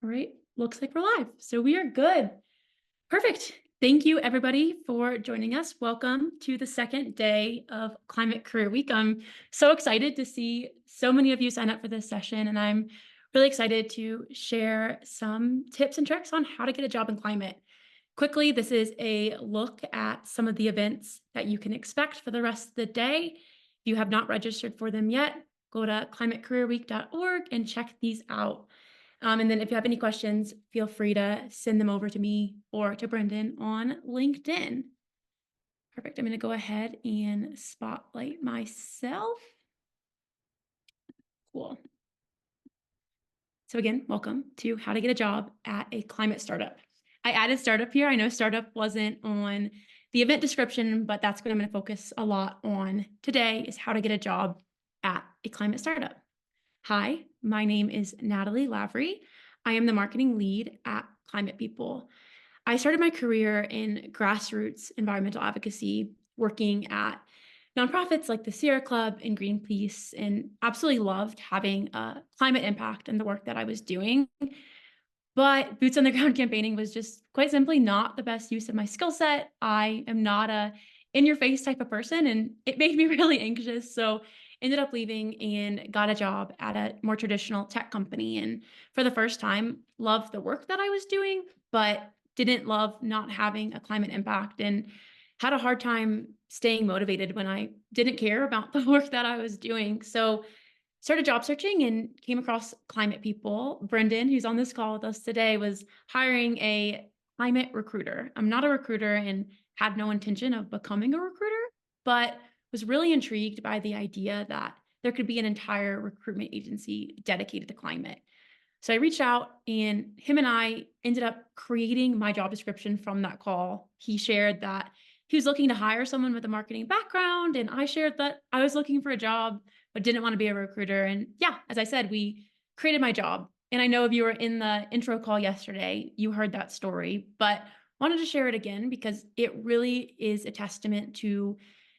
All right, looks like we're live. So we are good. Perfect. Thank you, everybody, for joining us. Welcome to the second day of Climate Career Week. I'm so excited to see so many of you sign up for this session, and I'm really excited to share some tips and tricks on how to get a job in climate. Quickly, this is a look at some of the events that you can expect for the rest of the day. If you have not registered for them yet, go to climatecareerweek.org and check these out. And then if you have any questions, feel free to send them over to me or to Brendan on LinkedIn. Perfect. I'm going to go ahead and spotlight myself. Cool. So again, welcome to how to get a job at a climate startup. I added startup here. I know startup wasn't on the event description, but that's what I'm going to focus a lot on today is how to get a job at a climate startup. Hi, my name is Natalie Lavery. I am the marketing lead at Climate People. I started my career in grassroots environmental advocacy, working at nonprofits like the Sierra Club and Greenpeace, and absolutely loved having a climate impact in the work that I was doing. But boots on the ground campaigning was just quite simply not the best use of my skill set. I am not a in your face type of person, and it made me really anxious. So ended up leaving and got a job at a more traditional tech company. And for the first time, loved the work that I was doing, but didn't love not having a climate impact and had a hard time staying motivated when I didn't care about the work that I was doing. So started job searching and came across Climate People. Brendan, who's on this call with us today, was hiring a climate recruiter. I'm not a recruiter and had no intention of becoming a recruiter, but was really intrigued by the idea that there could be an entire recruitment agency dedicated to climate. So I reached out and him and I ended up creating my job description from that call. He shared that he was looking to hire someone with a marketing background, and I shared that I was looking for a job but didn't want to be a recruiter. And yeah, as I said, we created my job. And I know if you were in the intro call yesterday, you heard that story, but wanted to share it again because it really is a testament to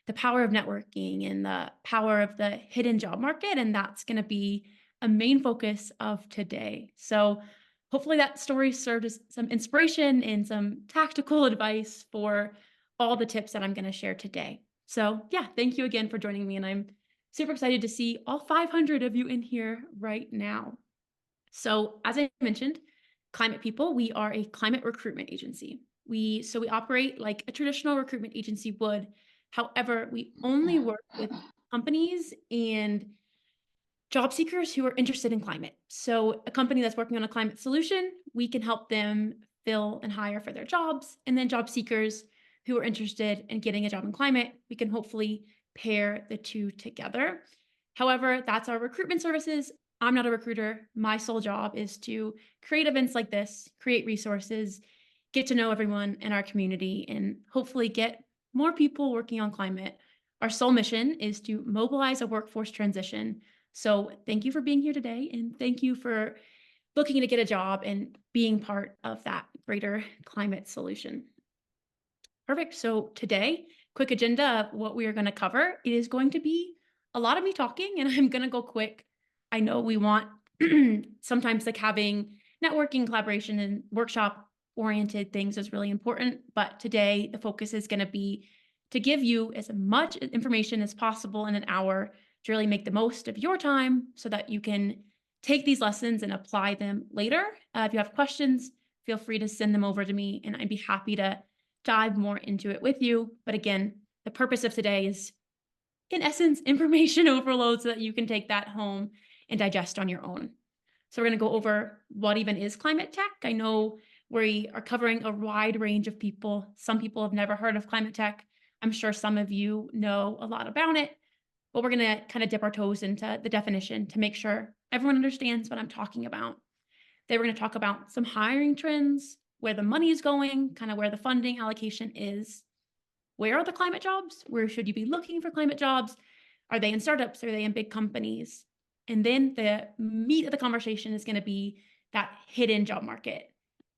the power of networking and the power of the hidden job market. And that's going to be a main focus of today. So hopefully that story served as some inspiration and some tactical advice for all the tips that I'm going to share today. So yeah, thank you again for joining me. And I'm super excited to see all 500 of you in here right now. So as I mentioned, Climate People, we are a climate recruitment agency. We operate like a traditional recruitment agency would. However, we only work with companies and job seekers who are interested in climate. So a company that's working on a climate solution, we can help them fill and hire for their jobs. And then job seekers who are interested in getting a job in climate, we can hopefully pair the two together. However, that's our recruitment services. I'm not a recruiter. My sole job is to create events like this, create resources, get to know everyone in our community, and hopefully get more people working on climate. Our sole mission is to mobilize a workforce transition. So thank you for being here today, and thank you for looking to get a job and being part of that greater climate solution. Perfect. So today, quick agenda of what we are going to cover. It is going to be a lot of me talking, and I'm going to go quick. I know we want sometimes like having networking, collaboration, and workshop oriented things is really important. But today, the focus is going to be to give you as much information as possible in an hour to really make the most of your time so that you can take these lessons and apply them later. If you have questions, feel free to send them over to me, and I'd be happy to dive more into it with you. But again, the purpose of today is, in essence, information overload so that you can take that home and digest on your own. So we're going to go over what even is climate tech. I know we are covering a wide range of people. Some people have never heard of climate tech. I'm sure some of you know a lot about it, but we're going to kind of dip our toes into the definition to make sure everyone understands what I'm talking about. Then we're going to talk about some hiring trends, where the money is going, kind of where the funding allocation is. Where are the climate jobs? Where should you be looking for climate jobs? Are they in startups? Are they in big companies? And then the meat of the conversation is going to be that hidden job market,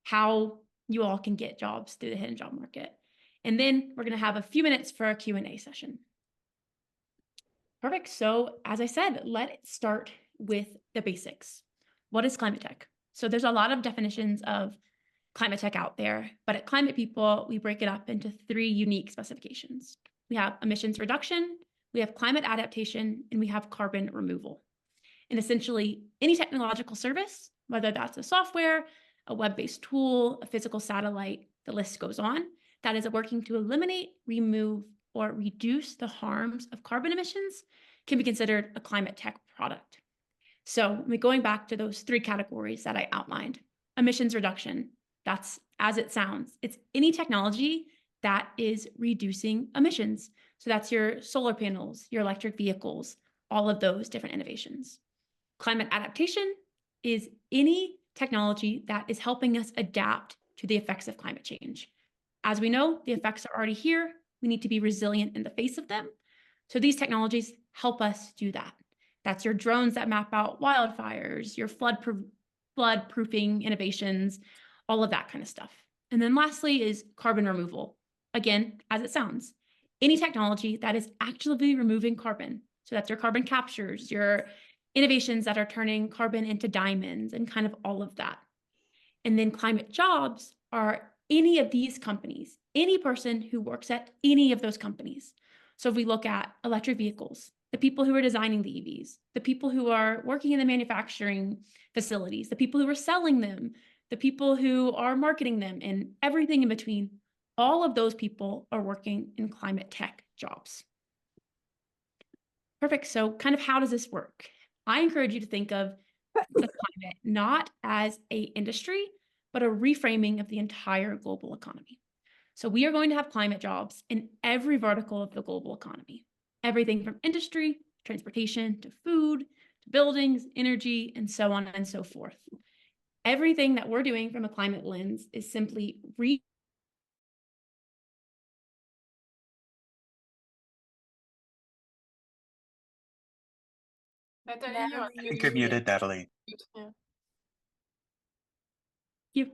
how you all can get jobs through the hidden job market. And then we're going to have a few minutes for a Q&A session. Perfect. So as I said, let's start with the basics. What is climate tech? So there's a lot of definitions of climate tech out there, but at Climate People, we break it up into 3 unique specifications. We have emissions reduction, we have climate adaptation, and we have carbon removal. And essentially, any technological service, whether that's a software, a web-based tool, a physical satellite, the list goes on, that is working to eliminate, remove, or reduce the harms of carbon emissions can be considered a climate tech product. So going back to those 3 categories that I outlined, emissions reduction, that's as it sounds. It's any technology that is reducing emissions. So that's your solar panels, your electric vehicles, all of those different innovations. Climate adaptation is any technology that is helping us adapt to the effects of climate change. As we know, the effects are already here. We need to be resilient in the face of them. So these technologies help us do that. That's your drones that map out wildfires, your flood-proofing innovations, all of that kind of stuff. And then lastly is carbon removal. Again, as it sounds, any technology that is actively removing carbon. So that's your carbon captures, your innovations that are turning carbon into diamonds and kind of all of that. And then climate jobs are any of these companies, any person who works at any of those companies. So if we look at electric vehicles, the people who are designing the EVs, the people who are working in the manufacturing facilities, the people who are selling them, the people who are marketing them, and everything in between, all of those people are working in climate tech jobs. Perfect. So kind of how does this work? I encourage you to think of the climate not as an industry, but a reframing of the entire global economy. So we are going to have climate jobs in every vertical of the global economy. Everything from industry, transportation, to food, to buildings, energy, and so on and so forth. Everything that we're doing from a climate lens is simply I think you're muted, Natalie. you.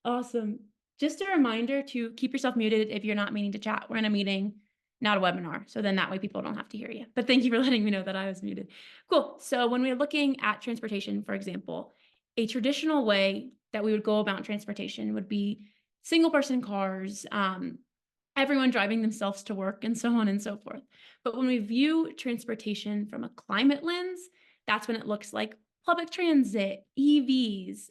Awesome. Just a reminder to keep yourself muted if you're not meaning to chat. We're in a meeting, not a webinar. So then that way people don't have to hear you. But thank you for letting me know that I was muted. Cool. So when we're looking at transportation, for example, a traditional way that we would go about transportation would be single person cars, everyone driving themselves to work and so on and so forth. But when we view transportation from a climate lens, that's when it looks like public transit, EVs,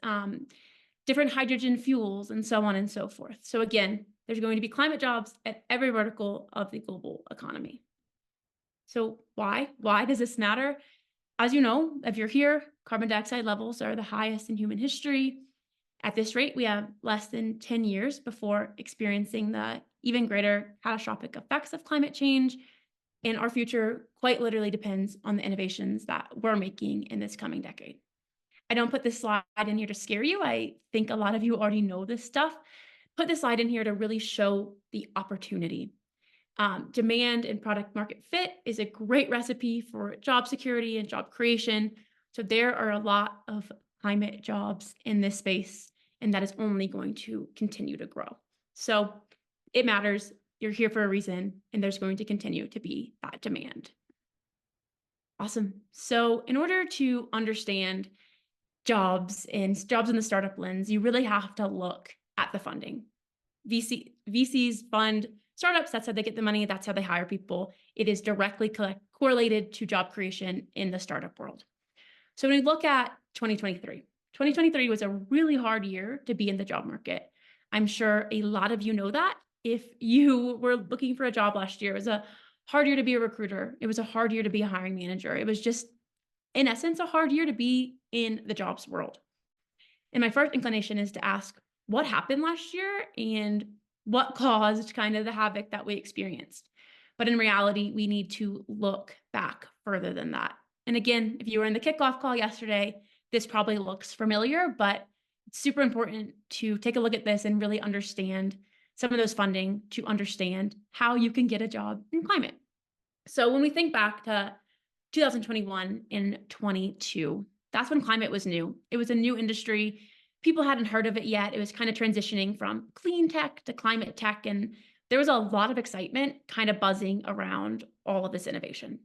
different hydrogen fuels, and so on and so forth. So again, there's going to be climate jobs at every vertical of the global economy. So why? Why does this matter? As you know, if you're here, carbon dioxide levels are the highest in human history. At this rate, we have less than 10 years before experiencing the even greater catastrophic effects of climate change. And our future quite literally depends on the innovations that we're making in this coming decade. I don't put this slide in here to scare you. I think a lot of you already know this stuff. Put this slide in here to really show the opportunity. Demand and product market fit is a great recipe for job security and job creation. So there are a lot of climate jobs in this space, and that is only going to continue to grow. So it matters. You're here for a reason, and there's going to continue to be that demand. Awesome. So in order to understand jobs in the startup lens, you really have to look at the funding. VCs fund startups. That's how they get the money. That's how they hire people. It is directly correlated to job creation in the startup world. So when we look at 2023 was a really hard year to be in the job market. I'm sure a lot of you know that. If you were looking for a job last year, it was a hard year to be a recruiter. It was a hard year to be a hiring manager. It was just, in essence, a hard year to be in the jobs world. And my first inclination is to ask, what happened last year and what caused kind of the havoc that we experienced? But in reality, we need to look back further than that. And again, if you were in the kickoff call yesterday, this probably looks familiar, but it's super important to take a look at this and really understand some of those funding to understand how you can get a job in climate. So when we think back to 2021 and 22, that's when climate was new. It was a new industry. People hadn't heard of it yet. It was kind of transitioning from clean tech to climate tech. And there was a lot of excitement kind of buzzing around all of this innovation.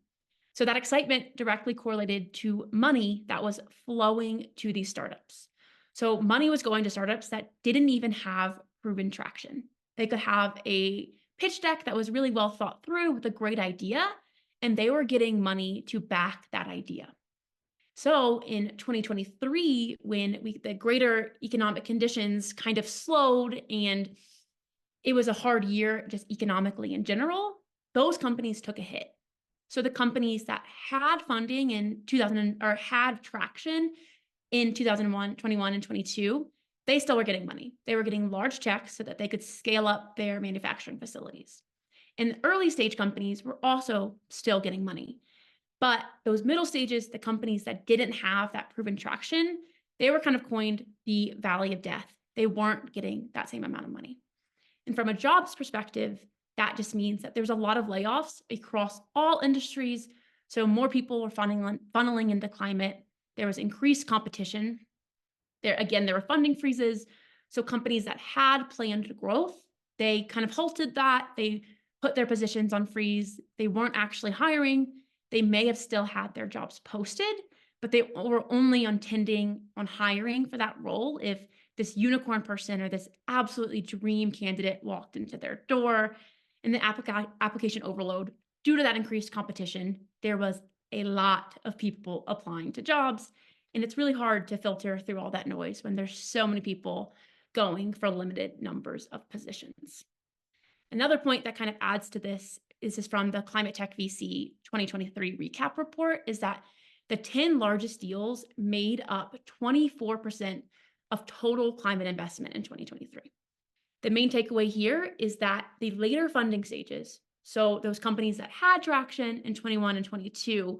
So that excitement directly correlated to money that was flowing to these startups. So money was going to startups that didn't even have proven traction. They could have a pitch deck that was really well thought through with a great idea, and they were getting money to back that idea. So in 2023, when the greater economic conditions kind of slowed and it was a hard year just economically in general, those companies took a hit. So the companies that had funding in 2000 or had traction in 2001, 21, and 22, they still were getting money. They were getting large checks so that they could scale up their manufacturing facilities. And the early stage companies were also still getting money. But those middle stages, the companies that didn't have that proven traction, they were kind of coined the valley of death. They weren't getting that same amount of money. And from a jobs perspective, that just means that there's a lot of layoffs across all industries. So more people were funneling into climate. There was increased competition. There were funding freezes. So companies that had planned growth, they kind of halted that. They put their positions on freeze. They weren't actually hiring. They may have still had their jobs posted, but they were only intending on hiring for that role if this unicorn person or this absolutely dream candidate walked into their door. And the application overload, due to that increased competition, there was a lot of people applying to jobs. And it's really hard to filter through all that noise when there's so many people going for limited numbers of positions. Another point that kind of adds to this is from the Climate Tech VC 2023 recap report is that the 10 largest deals made up 24% of total climate investment in 2023. The main takeaway here is that the later funding stages, so those companies that had traction in 21 and 22,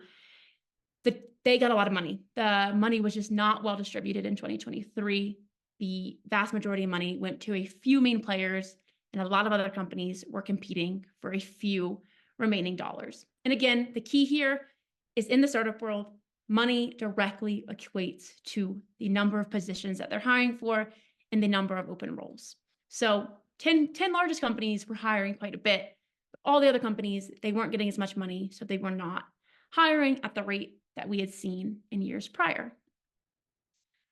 they got a lot of money. The money was just not well distributed in 2023. The vast majority of money went to a few main players, and a lot of other companies were competing for a few remaining dollars. And again, the key here is in the startup world, money directly equates to the number of positions that they're hiring for and the number of open roles. So 10 largest companies were hiring quite a bit. But all the other companies, they weren't getting as much money, so they were not hiring at the rate that we had seen in years prior.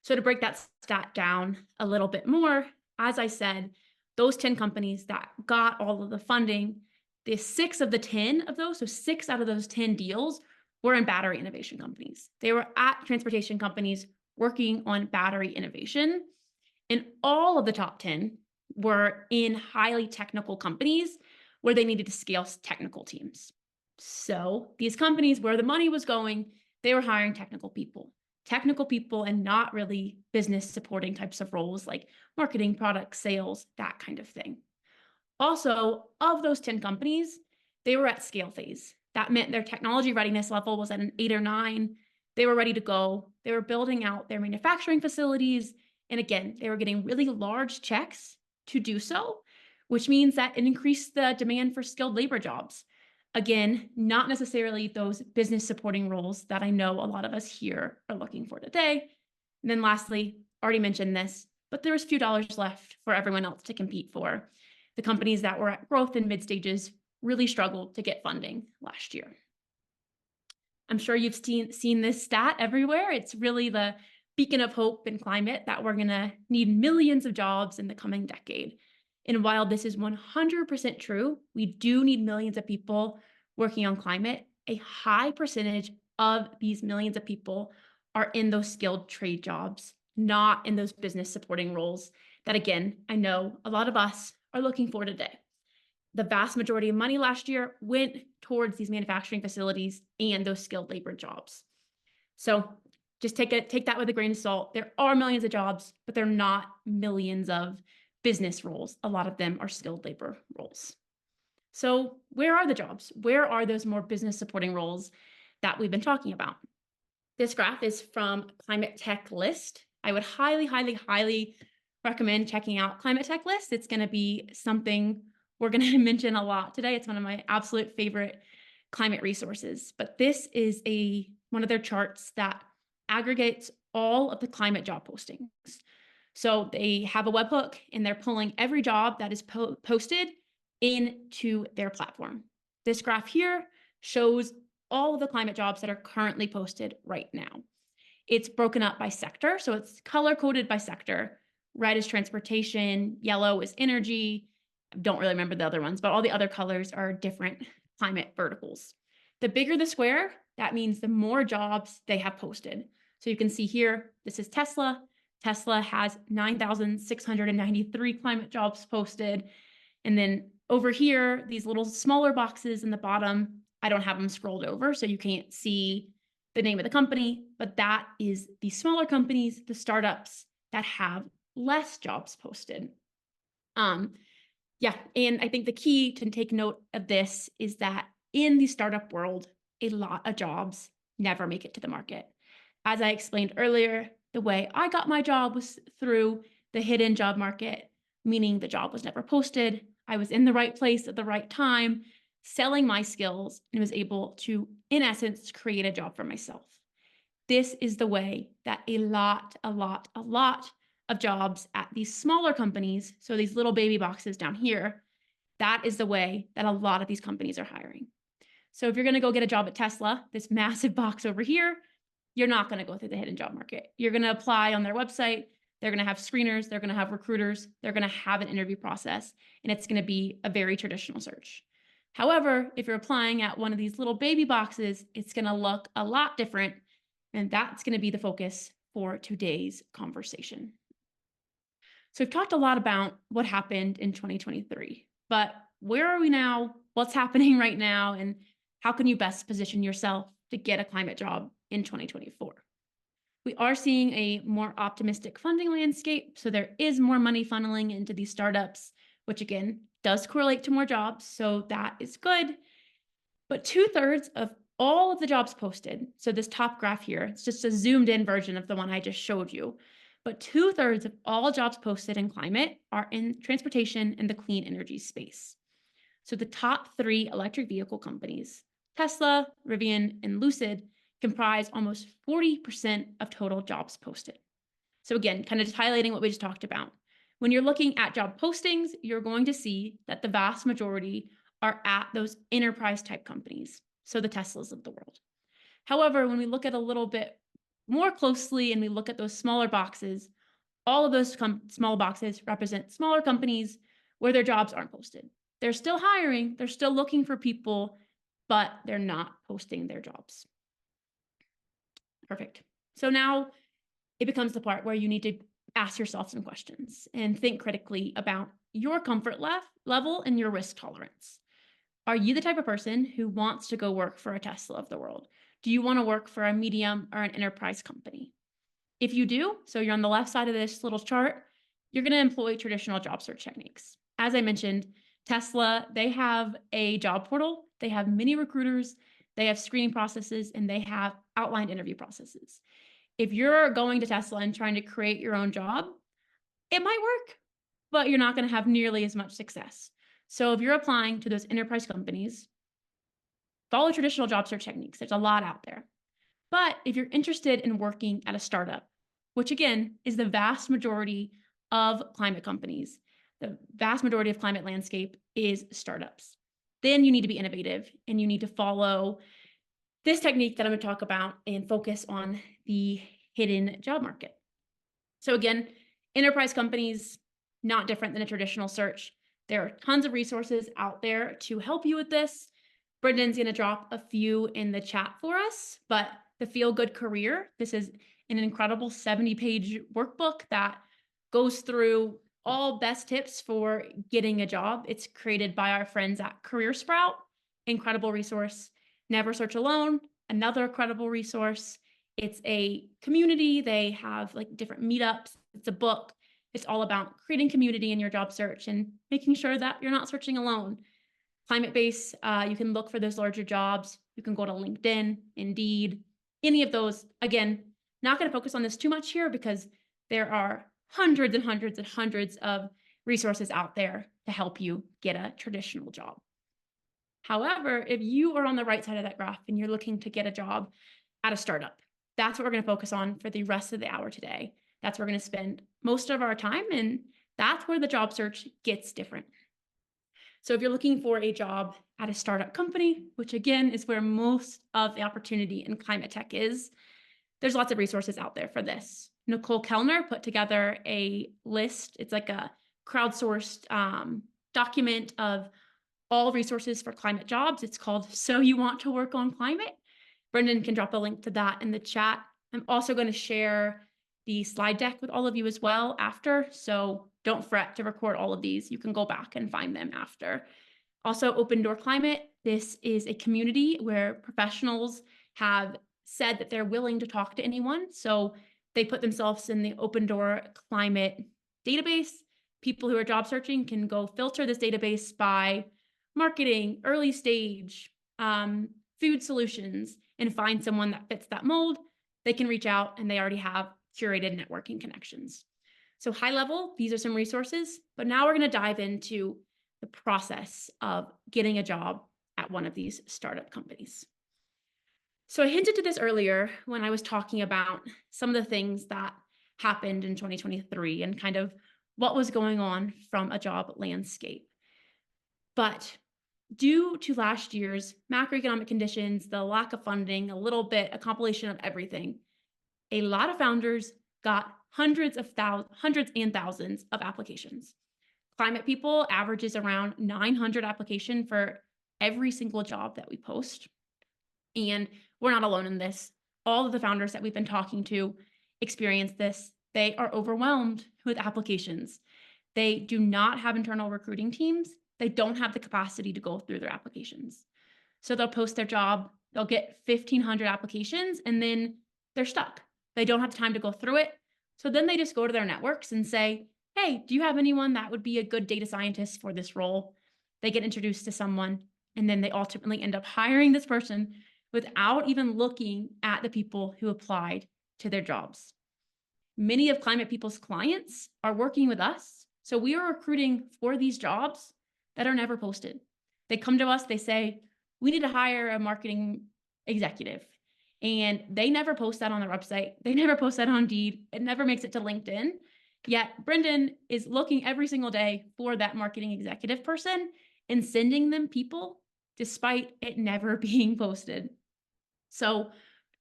So to break that stat down a little bit more, as I said, those 10 companies that got all of the funding, the 6 of the 10 of those, so 6 out of those 10 deals were in battery innovation companies. They were at transportation companies working on battery innovation. And all of the top 10 were in highly technical companies where they needed to scale technical teams. So these companies where the money was going, they were hiring technical people and not really business supporting types of roles like marketing, product, sales, that kind of thing. Also, of those 10 companies, they were at scale phase. That meant their technology readiness level was at an 8 or 9. They were ready to go. They were building out their manufacturing facilities. And again, they were getting really large checks to do so, which means that it increased the demand for skilled labor jobs. Again, not necessarily those business supporting roles that I know a lot of us here are looking for today. And then lastly, already mentioned this, but there was few dollars left for everyone else to compete for. The companies that were at growth and mid stages really struggled to get funding last year. I'm sure you've seen this stat everywhere. It's really the beacon of hope in climate that we're going to need millions of jobs in the coming decade. And while this is 100% true, we do need millions of people working on climate. A high percentage of these millions of people are in those skilled trade jobs, not in those business supporting roles that, again, I know a lot of us are looking for today. The vast majority of money last year went towards these manufacturing facilities and those skilled labor jobs. So just take that with a grain of salt. There are millions of jobs, but they're not millions of business roles. A lot of them are skilled labor roles. So where are the jobs? Where are those more business supporting roles that we've been talking about? This graph is from Climate Tech List. I would highly, highly, highly recommend checking out Climate Tech List. It's going to be something we're going to mention a lot today. It's one of my absolute favorite climate resources. But this is one of their charts that aggregates all of the climate job postings. So they have a webhook and they're pulling every job that is posted into their platform. This graph here shows all of the climate jobs that are currently posted right now. It's broken up by sector, so it's color coded by sector. Red is transportation, yellow is energy. I don't really remember the other ones, but all the other colors are different climate verticals. The bigger the square, that means the more jobs they have posted. So you can see here, this is Tesla. Tesla has 9,693 climate jobs posted. And then over here, these little smaller boxes in the bottom, I don't have them scrolled over, so you can't see the name of the company, but that is the smaller companies, the startups that have less jobs posted. Yeah, and I think the key to take note of this is that in the startup world, a lot of jobs never make it to the market. As I explained earlier, the way I got my job was through the hidden job market, meaning the job was never posted. I was in the right place at the right time, selling my skills, and was able to, in essence, create a job for myself. This is the way that a lot of jobs at these smaller companies, so these little baby boxes down here, that is the way that a lot of these companies are hiring. So if you're going to go get a job at Tesla, this massive box over here, you're not going to go through the hidden job market. You're going to apply on their website. They're going to have screeners. They're going to have recruiters. They're going to have an interview process, and it's going to be a very traditional search. However, if you're applying at one of these little baby boxes, it's going to look a lot different, and that's going to be the focus for today's conversation. So we've talked a lot about what happened in 2023, but where are we now? What's happening right now? And how can you best position yourself to get a climate job in 2024? We are seeing a more optimistic funding landscape. So there is more money funneling into these startups, which again, does correlate to more jobs. So that is good. But 2/3 of all of the jobs posted, so this top graph here, it's just a zoomed in version of the one I just showed you, but 2/3 of all jobs posted in climate are in transportation and the clean energy space. So the top 3 electric vehicle companies, Tesla, Rivian, and Lucid, comprise almost 40% of total jobs posted. So again, kind of just highlighting what we just talked about. When you're looking at job postings, you're going to see that the vast majority are at those enterprise type companies, so the Teslas of the world. However, when we look at a little bit more closely and we look at those smaller boxes, all of those small boxes represent smaller companies where their jobs aren't posted. They're still hiring, they're still looking for people, but they're not posting their jobs. Perfect. So now it becomes the part where you need to ask yourself some questions and think critically about your comfort level and your risk tolerance. Are you the type of person who wants to go work for a Tesla of the world? Do you want to work for a medium or an enterprise company? If you do, so you're on the left side of this little chart, you're going to employ traditional job search techniques. As I mentioned, Tesla, they have a job portal, they have many recruiters, they have screening processes, and they have outlined interview processes. If you're going to Tesla and trying to create your own job, it might work, but you're not going to have nearly as much success. So if you're applying to those enterprise companies, follow traditional job search techniques. There's a lot out there. But if you're interested in working at a startup, which again is the vast majority of climate companies, the vast majority of climate landscape is startups, then you need to be innovative and you need to follow this technique that I'm going to talk about and focus on the hidden job market. So again, enterprise companies, not different than a traditional search. There are tons of resources out there to help you with this. Brendan's going to drop a few in the chat for us, but the Feel Good Career, this is an incredible 70-page workbook that goes through all best tips for getting a job. It's created by our friends at Career Sprout. Incredible resource. Never Search Alone, another incredible resource. It's a community. They have like different meetups. It's a book. It's all about creating community in your job search and making sure that you're not searching alone. Climate Base, you can look for those larger jobs. You can go to LinkedIn, Indeed, any of those. Again, not going to focus on this too much here because there are hundreds and hundreds and hundreds of resources out there to help you get a traditional job. However, if you are on the right side of that graph and you're looking to get a job at a startup, that's what we're going to focus on for the rest of the hour today. That's where we're going to spend most of our time, and that's where the job search gets different. So if you're looking for a job at a startup company, which again is where most of the opportunity in climate tech is, there's lots of resources out there for this. Nicole Kellner put together a list. It's like a crowdsourced document of all resources for climate jobs. It's called So You Want to Work on Climate. Brendan can drop a link to that in the chat. I'm also going to share the slide deck with all of you as well after. So don't fret to record all of these. You can go back and find them after. Also, Open Door Climate. This is a community where professionals have said that they're willing to talk to anyone. So they put themselves in the Open Door Climate database. People who are job searching can go filter this database by marketing, early stage, food solutions, and find someone that fits that mold. They can reach out and they already have curated networking connections. So high level, these are some resources, but now we're going to dive into the process of getting a job at one of these startup companies. So I hinted to this earlier when I was talking about some of the things that happened in 2023 and kind of what was going on from a job landscape. But due to last year's macroeconomic conditions, the lack of funding, a little bit, a compilation of everything, a lot of founders got hundreds and thousands of applications. Climate People averages around 900 applications for every single job that we post. And we're not alone in this. All of the founders that we've been talking to experience this. They are overwhelmed with applications. They do not have internal recruiting teams. They don't have the capacity to go through their applications. So they'll post their job, they'll get 1,500 applications, and then they're stuck. They don't have time to go through it. So then they just go to their networks and say, hey, do you have anyone that would be a good data scientist for this role? They get introduced to someone, and then they ultimately end up hiring this person without even looking at the people who applied to their jobs. Many of Climate People's clients are working with us. So we are recruiting for these jobs that are never posted. They come to us, they say, we need to hire a marketing executive. And they never post that on their website. They never post that on Indeed. It never makes it to LinkedIn. Yet Brendan is looking every single day for that marketing executive person and sending them people despite it never being posted. So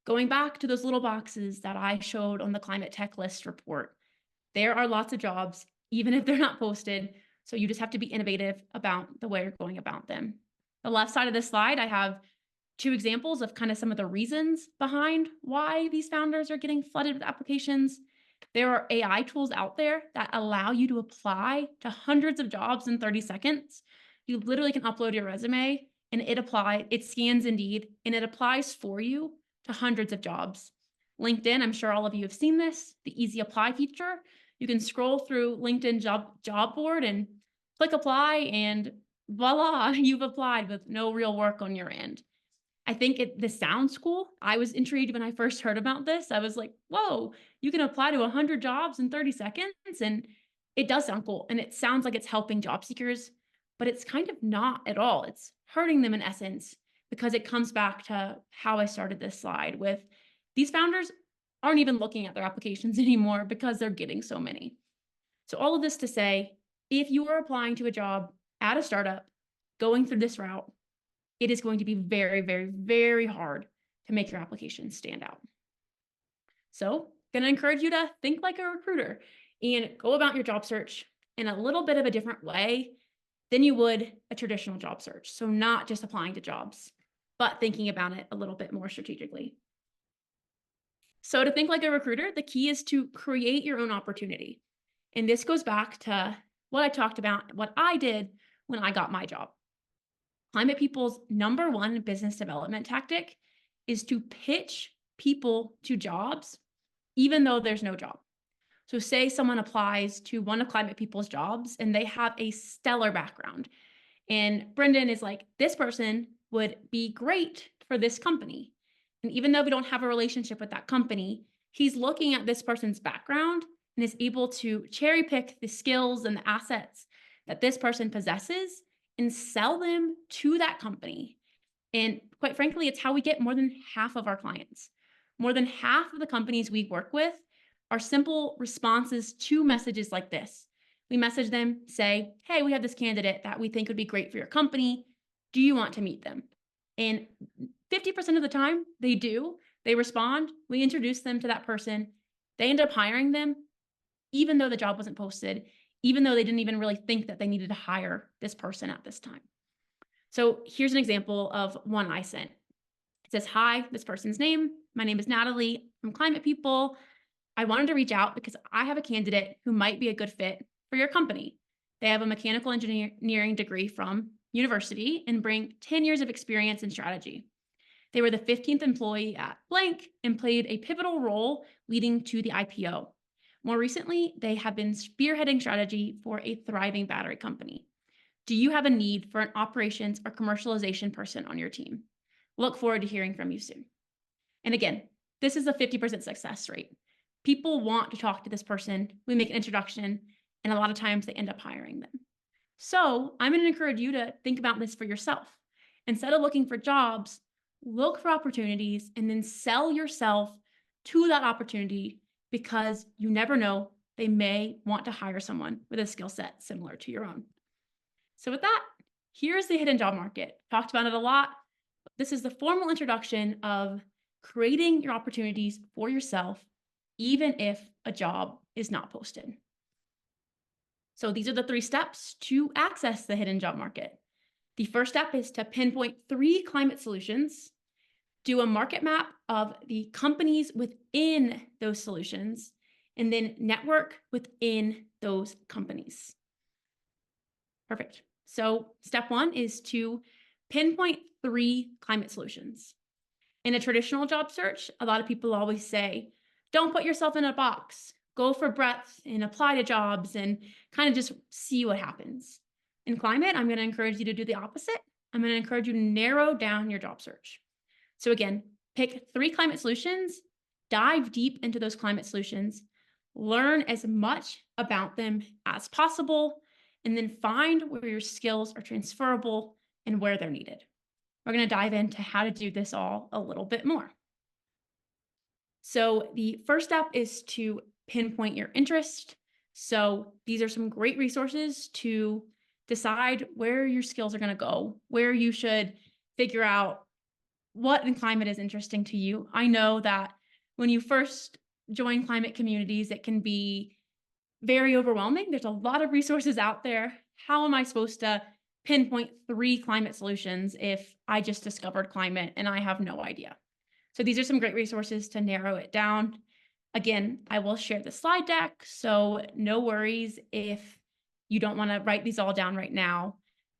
going back to those little boxes that I showed on the climate tech list report, there are lots of jobs, even if they're not posted. So you just have to be innovative about the way you're going about them. The left side of this slide, I have two examples of kind of some of the reasons behind why these founders are getting flooded with applications. There are AI tools out there that allow you to apply to hundreds of jobs in 30 seconds. You literally can upload your resume and it scans Indeed, and it applies for you to hundreds of jobs. LinkedIn, I'm sure all of you have seen this, the easy apply feature. You can scroll through LinkedIn job board and click apply, and voila, you've applied with no real work on your end. I think this sounds cool. I was intrigued when I first heard about this. I was like, whoa, you can apply to 100 jobs in 30 seconds. And it does sound cool. And it sounds like it's helping job seekers, but it's kind of not at all. It's hurting them in essence, because it comes back to how I started this slide with these founders aren't even looking at their applications anymore because they're getting so many. So all of this to say, if you are applying to a job at a startup, going through this route, it is going to be very, very, very hard to make your application stand out. So going to encourage you to think like a recruiter and go about your job search in a little bit of a different way than you would a traditional job search. So not just applying to jobs, but thinking about it a little bit more strategically. So to think like a recruiter, the key is to create your own opportunity. And this goes back to what I talked about, what I did when I got my job. Climate People's number one business development tactic is to pitch people to jobs, even though there's no job. So say someone applies to one of Climate People's jobs and they have a stellar background. And Brendan is like, this person would be great for this company. And even though we don't have a relationship with that company, he's looking at this person's background and is able to cherry pick the skills and the assets that this person possesses and sell them to that company. And quite frankly, it's how we get more than half of our clients. More than half of the companies we work with are simple responses to messages like this. We message them, say, hey, we have this candidate that we think would be great for your company. Do you want to meet them? And 50% of the time, they do. They respond. We introduce them to that person. They end up hiring them, even though the job wasn't posted, even though they didn't even really think that they needed to hire this person at this time. So here's an example of one I sent. It says, hi, this person's name. My name is Natalie from Climate People. I wanted to reach out because I have a candidate who might be a good fit for your company. They have a mechanical engineering degree from university and bring 10 years of experience in strategy. They were the 15th employee at blank and played a pivotal role leading to the IPO. More recently, they have been spearheading strategy for a thriving battery company. Do you have a need for an operations or commercialization person on your team? Look forward to hearing from you soon. And again, this is a 50% success rate. People want to talk to this person. We make an introduction, and a lot of times they end up hiring them. So I'm going to encourage you to think about this for yourself. Instead of looking for jobs, look for opportunities and then sell yourself to that opportunity, because you never know, they may want to hire someone with a skill set similar to your own. So with that, here's the hidden job market. Talked about it a lot. This is the formal introduction of creating your opportunities for yourself, even if a job is not posted. So these are the 3 steps to access the hidden job market. The first step is to pinpoint 3 climate solutions, do a market map of the companies within those solutions, and then network within those companies. Perfect. So step 1 is to pinpoint 3 climate solutions. In a traditional job search, a lot of people always say, don't put yourself in a box, go for breadth and apply to jobs and kind of just see what happens. In climate, I'm going to encourage you to do the opposite. I'm going to encourage you to narrow down your job search. So again, pick 3 climate solutions, dive deep into those climate solutions, learn as much about them as possible, and then find where your skills are transferable and where they're needed. We're going to dive into how to do this all a little bit more. So the first step is to pinpoint your interest. So these are some great resources to decide where your skills are going to go, where you should figure out what in climate is interesting to you. I know that when you first join climate communities, it can be very overwhelming. There's a lot of resources out there. How am I supposed to pinpoint 3 climate solutions if I just discovered climate and I have no idea? So these are some great resources to narrow it down. Again, I will share the slide deck, so no worries if you don't want to write these all down right now,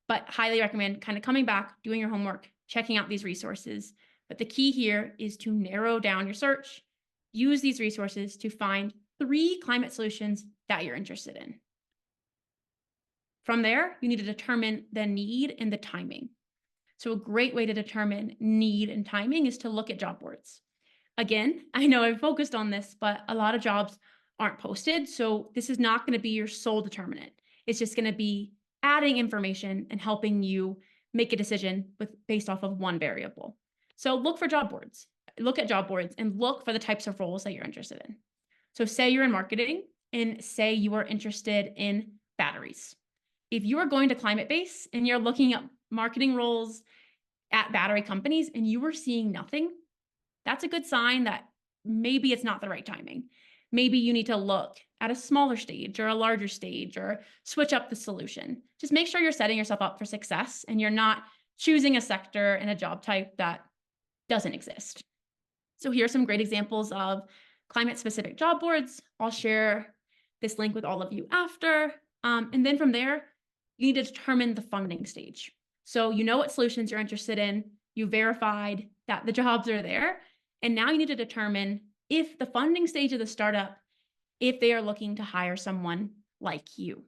but highly recommend kind of coming back, doing your homework, checking out these resources. But the key here is to narrow down your search, use these resources to find 3 climate solutions that you're interested in. From there, you need to determine the need and the timing. So a great way to determine need and timing is to look at job boards. Again, I know I've focused on this, but a lot of jobs aren't posted. So this is not going to be your sole determinant. It's just going to be adding information and helping you make a decision based off of one variable. So look for job boards. Look at job boards and look for the types of roles that you're interested in. So say you're in marketing and say you are interested in batteries. If you are going to Climate Base and you're looking at marketing roles at battery companies and you are seeing nothing, that's a good sign that maybe it's not the right timing. Maybe you need to look at a smaller stage or a larger stage or switch up the solution. Just make sure you're setting yourself up for success and you're not choosing a sector and a job type that doesn't exist. So here are some great examples of climate-specific job boards. I'll share this link with all of you after. And then from there, you need to determine the funding stage. So you know what solutions you're interested in. You verified that the jobs are there. And now you need to determine if the funding stage of the startup, if they are looking to hire someone like you.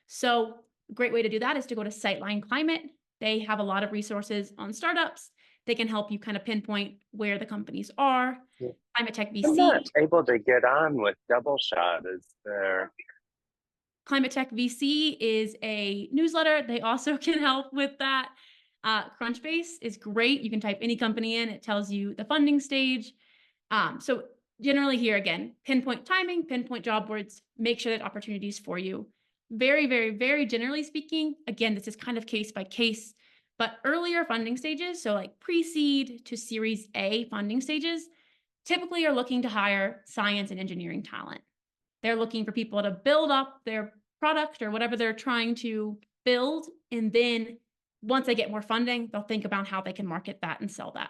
So a great way to do that is to go to Sightline Climate. They have a lot of resources on startups. They can help you kind of pinpoint where the companies are. Yeah. Climate Tech I'm VC. not able to get on with Double Shot. Is there? Climate Tech VC is a newsletter. They also can help with that. Crunchbase is great. You can type any company in. It tells you the funding stage. So generally here again, pinpoint timing, pinpoint job boards, make sure that opportunities for you. Very, very, very generally speaking, again, this is kind of case by case, but earlier funding stages, so like pre-seed to Series A funding stages, typically are looking to hire science and engineering talent. They're looking for people to build up their product or whatever they're trying to build. And then once they get more funding, they'll think about how they can market that and sell that.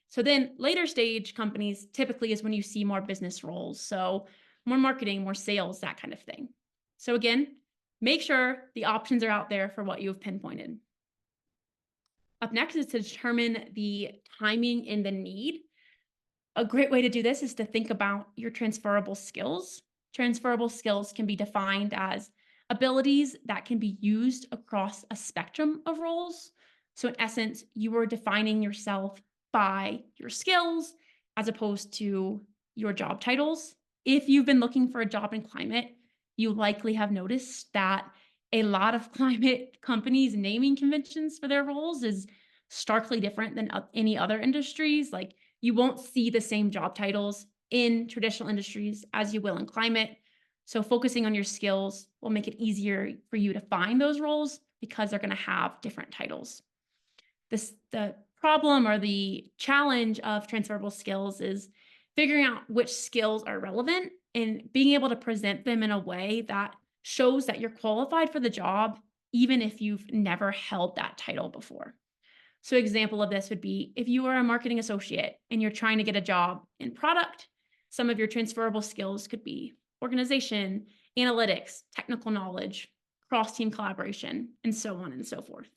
So then later stage companies typically is when you see more business roles. So more marketing, more sales, that kind of thing. So again, make sure the options are out there for what you've pinpointed. Up next is to determine the timing and the need. A great way to do this is to think about your transferable skills. Transferable skills can be defined as abilities that can be used across a spectrum of roles. So in essence, you are defining yourself by your skills as opposed to your job titles. If you've been looking for a job in climate, you likely have noticed that a lot of climate companies' naming conventions for their roles is starkly different than any other industries. Like, you won't see the same job titles in traditional industries as you will in climate. So focusing on your skills will make it easier for you to find those roles because they're going to have different titles. The problem or the challenge of transferable skills is figuring out which skills are relevant and being able to present them in a way that shows that you're qualified for the job, even if you've never held that title before. So example of this would be if you are a marketing associate and you're trying to get a job in product, some of your transferable skills could be organization, analytics, technical knowledge, cross-team collaboration, and so on and so forth.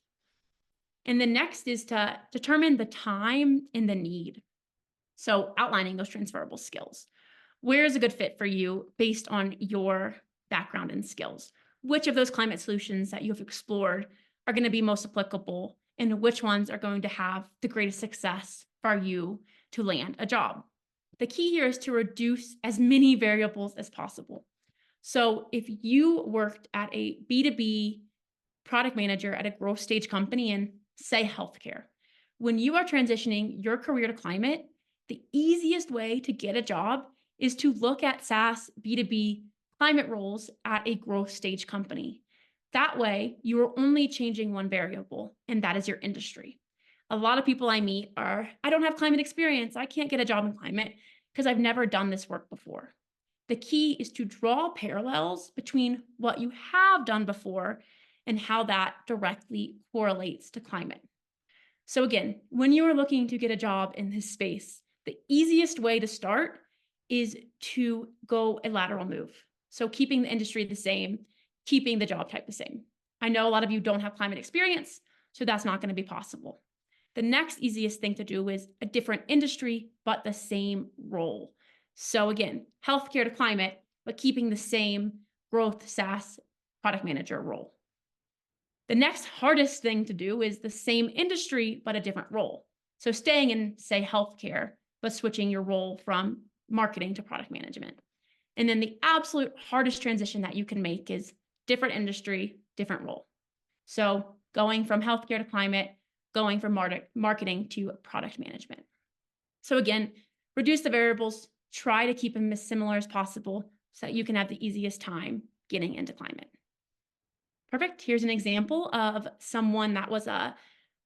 And the next is to determine the time and the need. So outlining those transferable skills. Where is a good fit for you based on your background and skills? Which of those climate solutions that you've explored are going to be most applicable, and which ones are going to have the greatest success for you to land a job? The key here is to reduce as many variables as possible. So if you worked at a B2B product manager at a growth stage company in, say, healthcare, when you are transitioning your career to climate, the easiest way to get a job is to look at SaaS B2B climate roles at a growth stage company. That way, you are only changing one variable, and that is your industry. A lot of people I meet are, I don't have climate experience. I can't get a job in climate because I've never done this work before. The key is to draw parallels between what you have done before and how that directly correlates to climate. So again, when you are looking to get a job in this space, the easiest way to start is to go a lateral move. So keeping the industry the same, keeping the job type the same. I know a lot of you don't have climate experience, so that's not going to be possible. The next easiest thing to do is a different industry, but the same role. So again, healthcare to climate, but keeping the same growth SaaS product manager role. The next hardest thing to do is the same industry, but a different role. So staying in, say, healthcare, but switching your role from marketing to product management. And then the absolute hardest transition that you can make is different industry, different role. So going from healthcare to climate, going from marketing to product management. So again, reduce the variables, try to keep them as similar as possible so that you can have the easiest time getting into climate. Perfect. Here's an example of someone that was a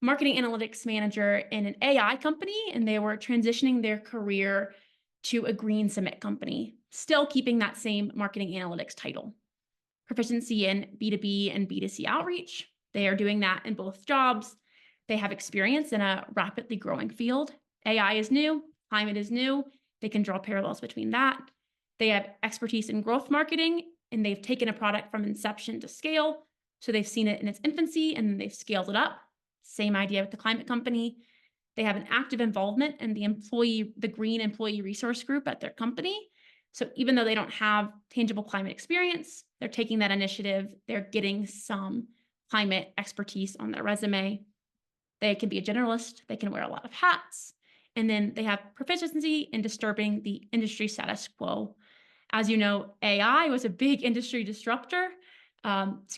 marketing analytics manager in an AI company, and they were transitioning their career to a green cement company, still keeping that same marketing analytics title. Proficiency in B2B and B2C outreach. They are doing that in both jobs. They have experience in a rapidly growing field. AI is new, climate is new. They can draw parallels between that. They have expertise in growth marketing, and they've taken a product from inception to scale. So they've seen it in its infancy and they've scaled it up. Same idea with the climate company. They have an active involvement in the green employee resource group at their company. So even though they don't have tangible climate experience, they're taking that initiative. They're getting some climate expertise on their resume. They can be a generalist. They can wear a lot of hats. And then they have proficiency in disturbing the industry status quo. As you know, AI was a big industry disruptor.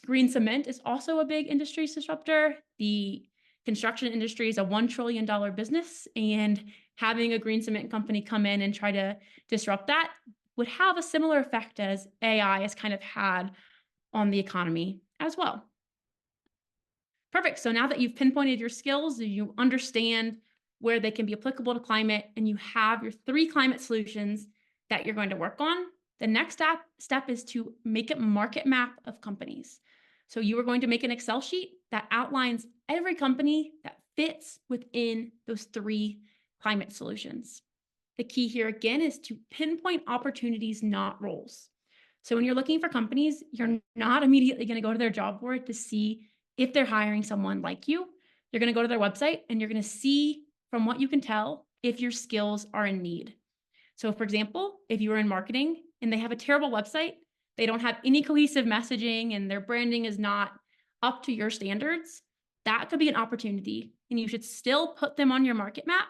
Green cement is also a big industry disruptor. The construction industry is a $1 trillion business, and having a green cement company come in and try to disrupt that would have a similar effect as AI has kind of had on the economy as well. Perfect. So now that you've pinpointed your skills, you understand where they can be applicable to climate, and you have your 3 climate solutions that you're going to work on, the next step is to make a market map of companies. So you are going to make an Excel sheet that outlines every company that fits within those 3 climate solutions. The key here again is to pinpoint opportunities, not roles. So when you're looking for companies, you're not immediately going to go to their job board to see if they're hiring someone like you. You're going to go to their website and you're going to see, from what you can tell, if your skills are in need. So for example, if you are in marketing and they have a terrible website, they don't have any cohesive messaging and their branding is not up to your standards, that could be an opportunity. And you should still put them on your market map,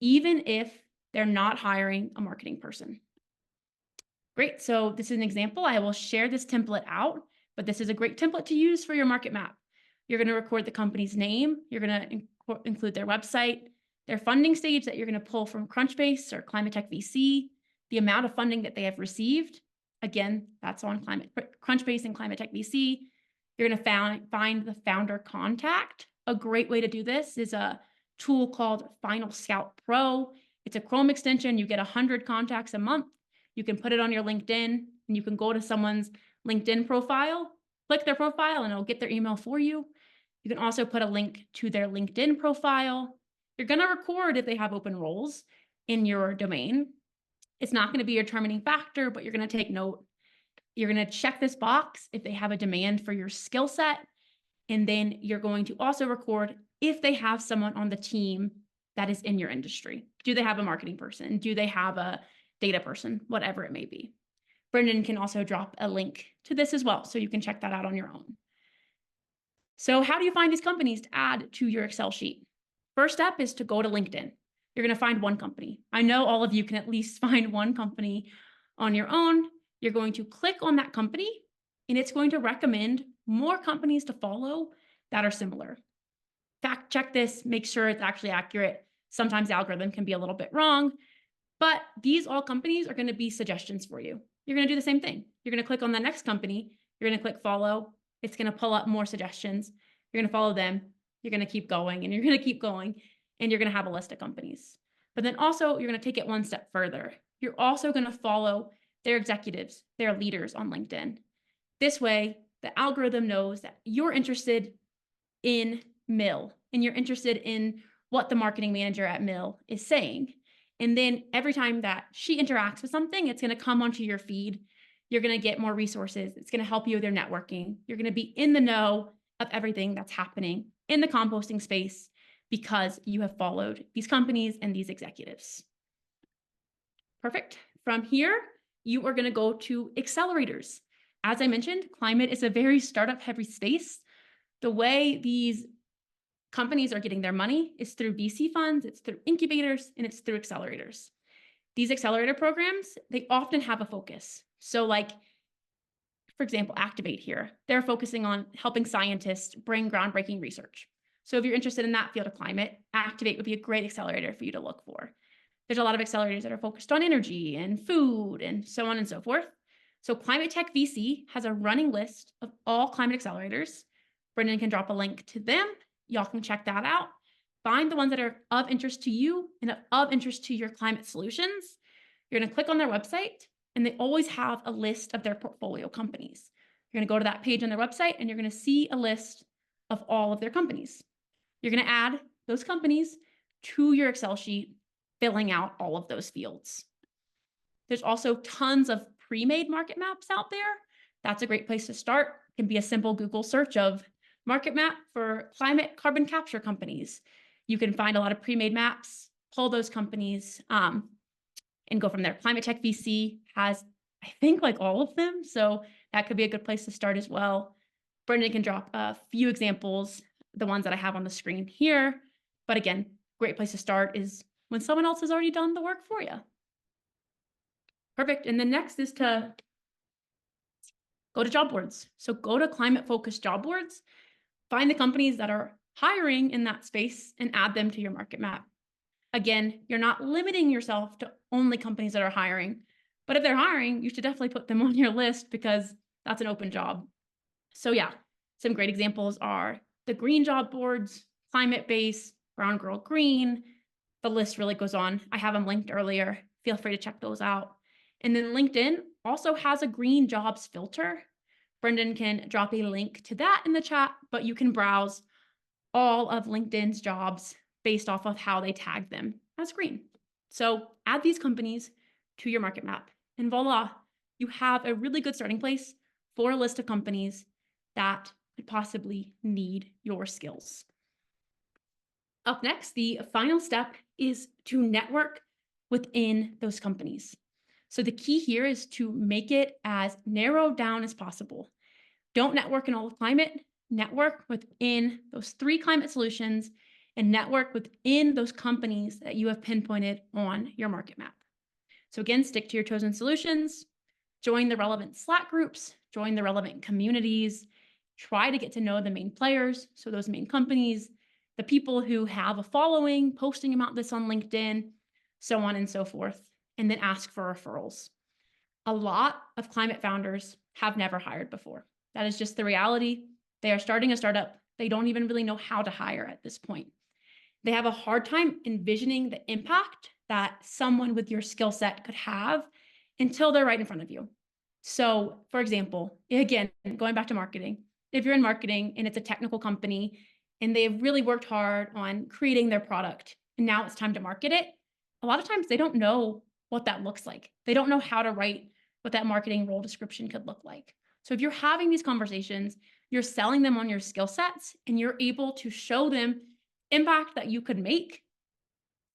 even if they're not hiring a marketing person. Great. So this is an example. I will share this template out, but this is a great template to use for your market map. You're going to record the company's name. You're going to include their website, their funding stage that you're going to pull from Crunchbase or Climate Tech VC, the amount of funding that they have received. Again, that's on Crunchbase and Climate Tech VC. You're going to find the founder contact. A great way to do this is a tool called Final Scout Pro. It's a Chrome extension. You get 100 contacts a month. You can put it on your LinkedIn, and you can go to someone's LinkedIn profile, click their profile, and it'll get their email for you. You can also put a link to their LinkedIn profile. You're going to record if they have open roles in your domain. It's not going to be your determining factor, but you're going to take note. You're going to check this box if they have a demand for your skill set. And then you're going to also record if they have someone on the team that is in your industry. Do they have a marketing person? Do they have a data person? Whatever it may be. Brendan can also drop a link to this as well, so you can check that out on your own. So how do you find these companies to add to your Excel sheet? First step is to go to LinkedIn. You're going to find one company. I know all of you can at least find one company on your own. You're going to click on that company, and it's going to recommend more companies to follow that are similar. Fact check this, make sure it's actually accurate. Sometimes the algorithm can be a little bit wrong, but these all companies are going to be suggestions for you. You're going to do the same thing. You're going to click on the next company. You're going to click follow. It's going to pull up more suggestions. You're going to follow them. You're going to keep going, and you're going to keep going, and you're going to have a list of companies. But then also you're going to take it one step further. You're also going to follow their executives, their leaders on LinkedIn. This way, the algorithm knows that you're interested in Mill, and you're interested in what the marketing manager at Mill is saying. And then every time that she interacts with something, it's going to come onto your feed. You're going to get more resources. It's going to help you with your networking. You're going to be in the know of everything that's happening in the composting space because you have followed these companies and these executives. Perfect. From here, you are going to go to accelerators. As I mentioned, climate is a very startup heavy space. The way these companies are getting their money is through VC funds, it's through incubators, and it's through accelerators. These accelerator programs, they often have a focus. So like, for example, Activate here, they're focusing on helping scientists bring groundbreaking research. So if you're interested in that field of climate, Activate would be a great accelerator for you to look for. There's a lot of accelerators that are focused on energy and food and so on and so forth. So Climate Tech VC has a running list of all climate accelerators. Brendan can drop a link to them. Y'all can check that out. Find the ones that are of interest to you and of interest to your climate solutions. You're going to click on their website, and they always have a list of their portfolio companies. You're going to go to that page on their website, and you're going to see a list of all of their companies. You're going to add those companies to your Excel sheet, filling out all of those fields. There's also tons of pre-made market maps out there. That's a great place to start. It can be a simple Google search of market map for climate carbon capture companies. You can find a lot of pre-made maps, pull those companies, and go from there. Climate Tech VC has, I think, like all of them. So that could be a good place to start as well. Brendan can drop a few examples, the ones that I have on the screen here. But again, great place to start is when someone else has already done the work for you. Perfect. And then next is to go to job boards. So go to climate-focused job boards, find the companies that are hiring in that space and add them to your market map. Again, you're not limiting yourself to only companies that are hiring, but if they're hiring, you should definitely put them on your list because that's an open job. So yeah, some great examples are the green job boards, climate base, brown girl green. The list really goes on. I have them linked earlier. Feel free to check those out. And then LinkedIn also has a green jobs filter. Brendan can drop a link to that in the chat, but you can browse all of LinkedIn's jobs based off of how they tag them as green. So add these companies to your market map, and voila, you have a really good starting place for a list of companies that could possibly need your skills. Up next, the final step is to network within those companies. So the key here is to make it as narrowed down as possible. Don't network in all of climate, network within those 3 climate solutions and network within those companies that you have pinpointed on your market map. So again, stick to your chosen solutions, join the relevant Slack groups, join the relevant communities, try to get to know the main players, so those main companies, the people who have a following, posting about this on LinkedIn, so on and so forth, and then ask for referrals. A lot of climate founders have never hired before. That is just the reality. They are starting a startup. They don't even really know how to hire at this point. They have a hard time envisioning the impact that someone with your skill set could have until they're right in front of you. So, for example, again, going back to marketing, if you're in marketing and it's a technical company and they've really worked hard on creating their product and now it's time to market it, a lot of times they don't know what that looks like. They don't know how to write what that marketing role description could look like. So if you're having these conversations, you're selling them on your skill sets and you're able to show them impact that you could make,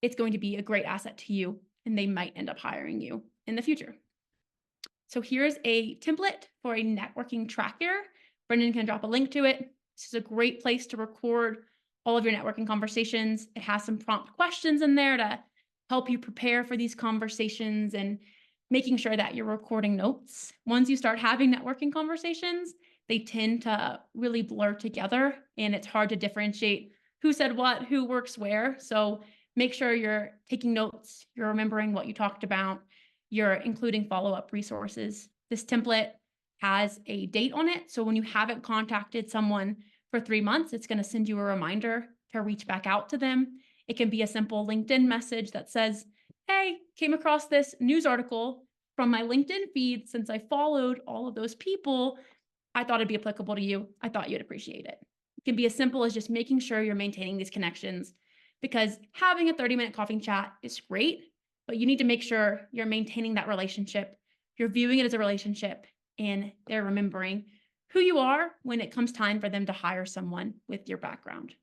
it's going to be a great asset to you and they might end up hiring you in the future. So here's a template for a networking tracker. Brendan can drop a link to it. This is a great place to record all of your networking conversations. It has some prompt questions in there to help you prepare for these conversations and making sure that you're recording notes. Once you start having networking conversations, they tend to really blur together and it's hard to differentiate who said what, who works where. So make sure you're taking notes, you're remembering what you talked about, you're including follow-up resources. This template has a date on it. So when you haven't contacted someone for 3 months, it's going to send you a reminder to reach back out to them. It can be a simple LinkedIn message that says, hey, came across this news article from my LinkedIn feed. Since I followed all of those people, I thought it'd be applicable to you. I thought you'd appreciate it. It can be as simple as just making sure you're maintaining these connections, because having a 30-minute coffee chat is great, but you need to make sure you're maintaining that relationship. You're viewing it as a relationship and they're remembering who you are when it comes time for them to hire someone with your background.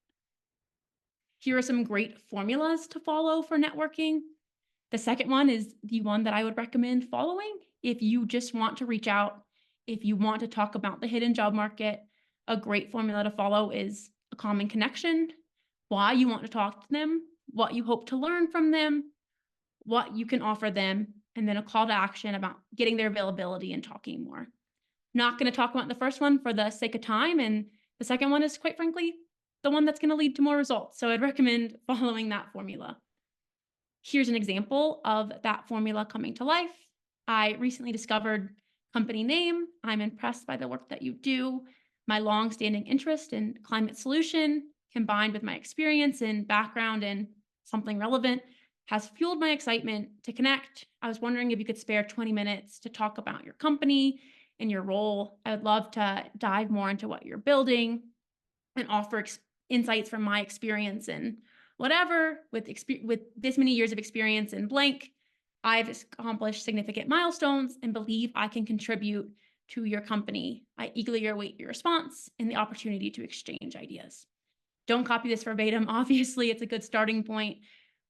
Here are some great formulas to follow for networking. The second one is the one that I would recommend following if you just want to reach out, if you want to talk about the hidden job market. A great formula to follow is a common connection, why you want to talk to them, what you hope to learn from them, what you can offer them, and then a call to action about getting their availability and talking more. Not going to talk about the first one for the sake of time, and the second one is, quite frankly, the one that's going to lead to more results. So I'd recommend following that formula. Here's an example of that formula coming to life. I recently discovered company name. I'm impressed by the work that you do. My long-standing interest in climate solution combined with my experience and background in something relevant has fueled my excitement to connect. I was wondering if you could spare 20 minutes to talk about your company and your role. I would love to dive more into what you're building and offer insights from my experience and whatever. With this many years of experience in blank, I've accomplished significant milestones and believe I can contribute to your company. I eagerly await your response and the opportunity to exchange ideas. Don't copy this verbatim. Obviously, it's a good starting point,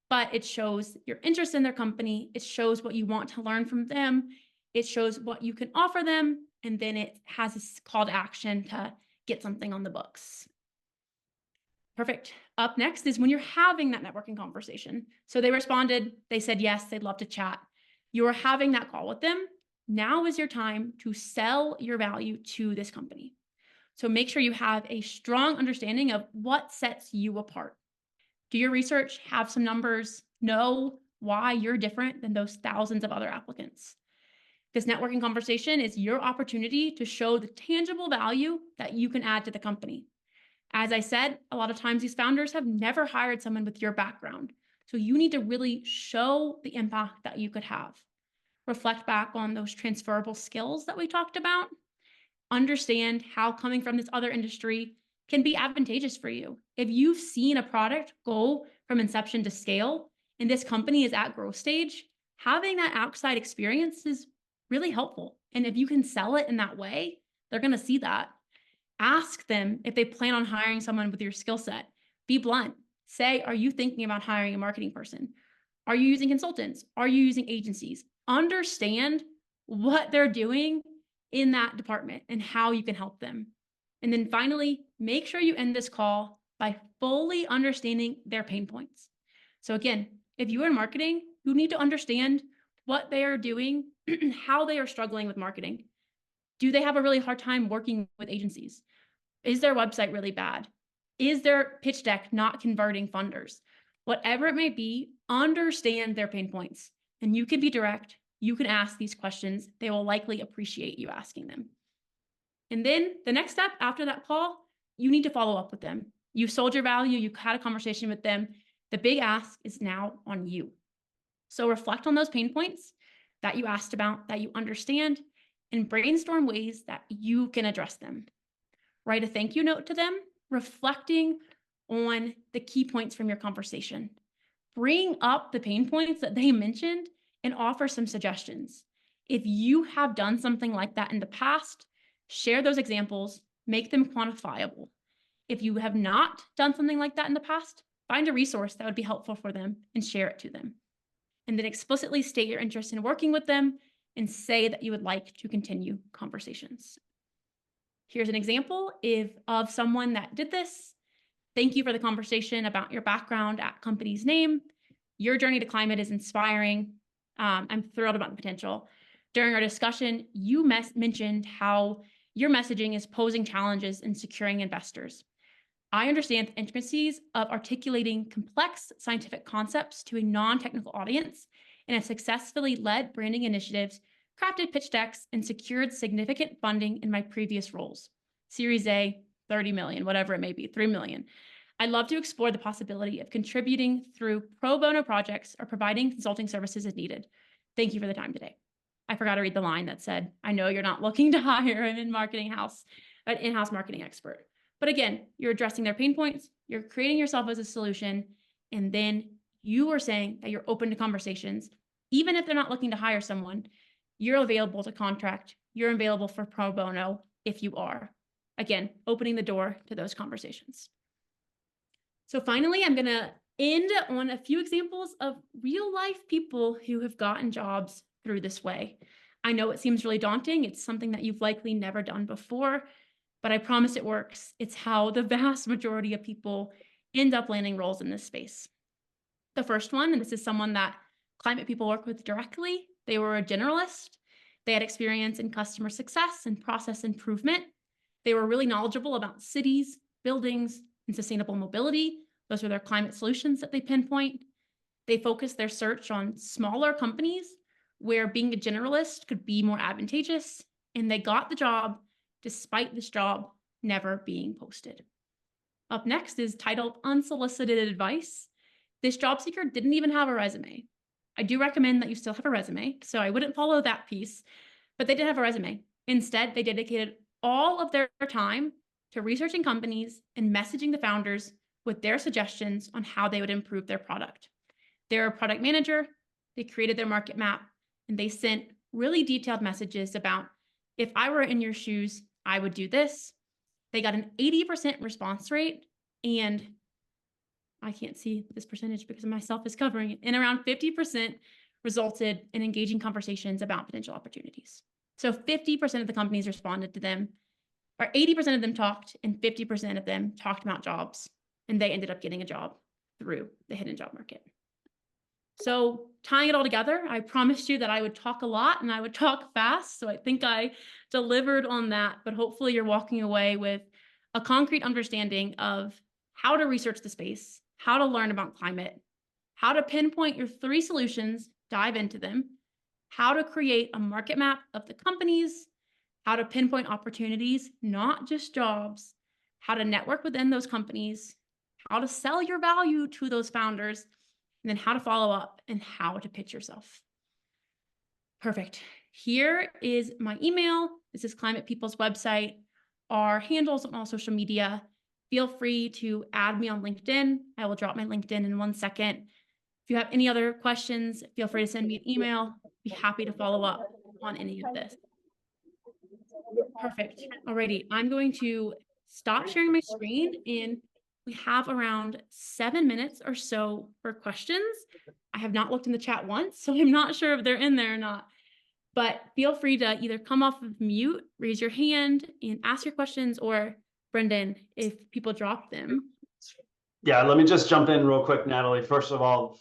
but it shows your interest in their company. It shows what you want to learn from them. It shows what you can offer them. And then it has a call to action to get something on the books. Perfect. Up next is when you're having that networking conversation. So they responded, they said yes, they'd love to chat. You're having that call with them. Now is your time to sell your value to this company. So make sure you have a strong understanding of what sets you apart. Do your research, have some numbers, know why you're different than those thousands of other applicants. This networking conversation is your opportunity to show the tangible value that you can add to the company. As I said, a lot of times these founders have never hired someone with your background. So you need to really show the impact that you could have. Reflect back on those transferable skills that we talked about. Understand how coming from this other industry can be advantageous for you. If you've seen a product go from inception to scale, and this company is at growth stage, having that outside experience is really helpful. And if you can sell it in that way, they're going to see that. Ask them if they plan on hiring someone with your skill set. Be blunt. Say, are you thinking about hiring a marketing person? Are you using consultants? Are you using agencies? Understand what they're doing in that department and how you can help them. And then finally, make sure you end this call by fully understanding their pain points. So again, if you are in marketing, you need to understand what they are doing, how they are struggling with marketing. Do they have a really hard time working with agencies? Is their website really bad? Is their pitch deck not converting funders? Whatever it may be, understand their pain points. And you can be direct. You can ask these questions. They will likely appreciate you asking them. And then the next step after that call, you need to follow up with them. You sold your value. You had a conversation with them. The big ask is now on you. So reflect on those pain points that you asked about, that you understand, and brainstorm ways that you can address them. Write a thank you note to them, reflecting on the key points from your conversation. Bring up the pain points that they mentioned and offer some suggestions. If you have done something like that in the past, share those examples, make them quantifiable. If you have not done something like that in the past, find a resource that would be helpful for them and share it to them. And then explicitly state your interest in working with them and say that you would like to continue conversations. Here's an example of someone that did this. Thank you for the conversation about your background at company's name. Your journey to climate is inspiring. I'm thrilled about the potential. During our discussion, you mentioned how your messaging is posing challenges in securing investors. I understand the intricacies of articulating complex scientific concepts to a non-technical audience and have successfully led branding initiatives, crafted pitch decks, and secured significant funding in my previous roles. Series A, 30 million, whatever it may be, 3 million. I'd love to explore the possibility of contributing through pro bono projects or providing consulting services as needed. Thank you for the time today. I forgot to read the line that said, I know you're not looking to hire an in-house marketing expert. But again, you're addressing their pain points, you're creating yourself as a solution, and then you are saying that you're open to conversations. Even if they're not looking to hire someone, you're available to contract, you're available for pro bono if you are. Again, opening the door to those conversations. So finally, I'm gonna end on a few examples of real life people who have gotten jobs through this way. I know it seems really daunting. It's something that you've likely never done before, but I promise it works. It's how the vast majority of people end up landing roles in this space. The first one, and this is someone that climate people work with directly, they were a generalist. They had experience in customer success and process improvement. They were really knowledgeable about cities, buildings, and sustainable mobility. Those were their climate solutions that they pinpoint. They focused their search on smaller companies where being a generalist could be more advantageous, and they got the job despite this job never being posted. Up next is titled Unsolicited Advice. This job seeker didn't even have a resume. I do recommend that you still have a resume, so I wouldn't follow that piece, but they did have a resume. Instead, they dedicated all of their time to researching companies and messaging the founders with their suggestions on how they would improve their product. They're a product manager, they created their market map, and they sent really detailed messages about, if I were in your shoes, I would do this. They got an 80% response rate, and I can't see this percentage because myself is covering it, and around 50% resulted in engaging conversations about potential opportunities. So 50% of the companies responded to them, or 80% of them talked, and 50% of them talked about jobs, and they ended up getting a job through the hidden job market. So tying it all together, I promised you that I would talk a lot and I would talk fast. So I think I delivered on that, but hopefully you're walking away with a concrete understanding of how to research the space, how to learn about climate, how to pinpoint your 3 solutions, dive into them, how to create a market map of the companies, how to pinpoint opportunities, not just jobs, how to network within those companies, how to sell your value to those founders, and then how to follow up and how to pitch yourself. Perfect. Here is my email. This is Climate People's website. Our handles on all social media. Feel free to add me on LinkedIn. I will drop my LinkedIn in 1 second. If you have any other questions, feel free to send me an email. Be happy to follow up on any of this. Perfect. Alrighty, I'm going to stop sharing my screen, and we have around 7 minutes or so for questions. I have not looked in the chat once, so I'm not sure if they're in there or not. But feel free to either come off of mute, raise your hand, and ask your questions, or Brendan, if people drop them. Yeah, let me just jump in real quick, Natalie. First of all,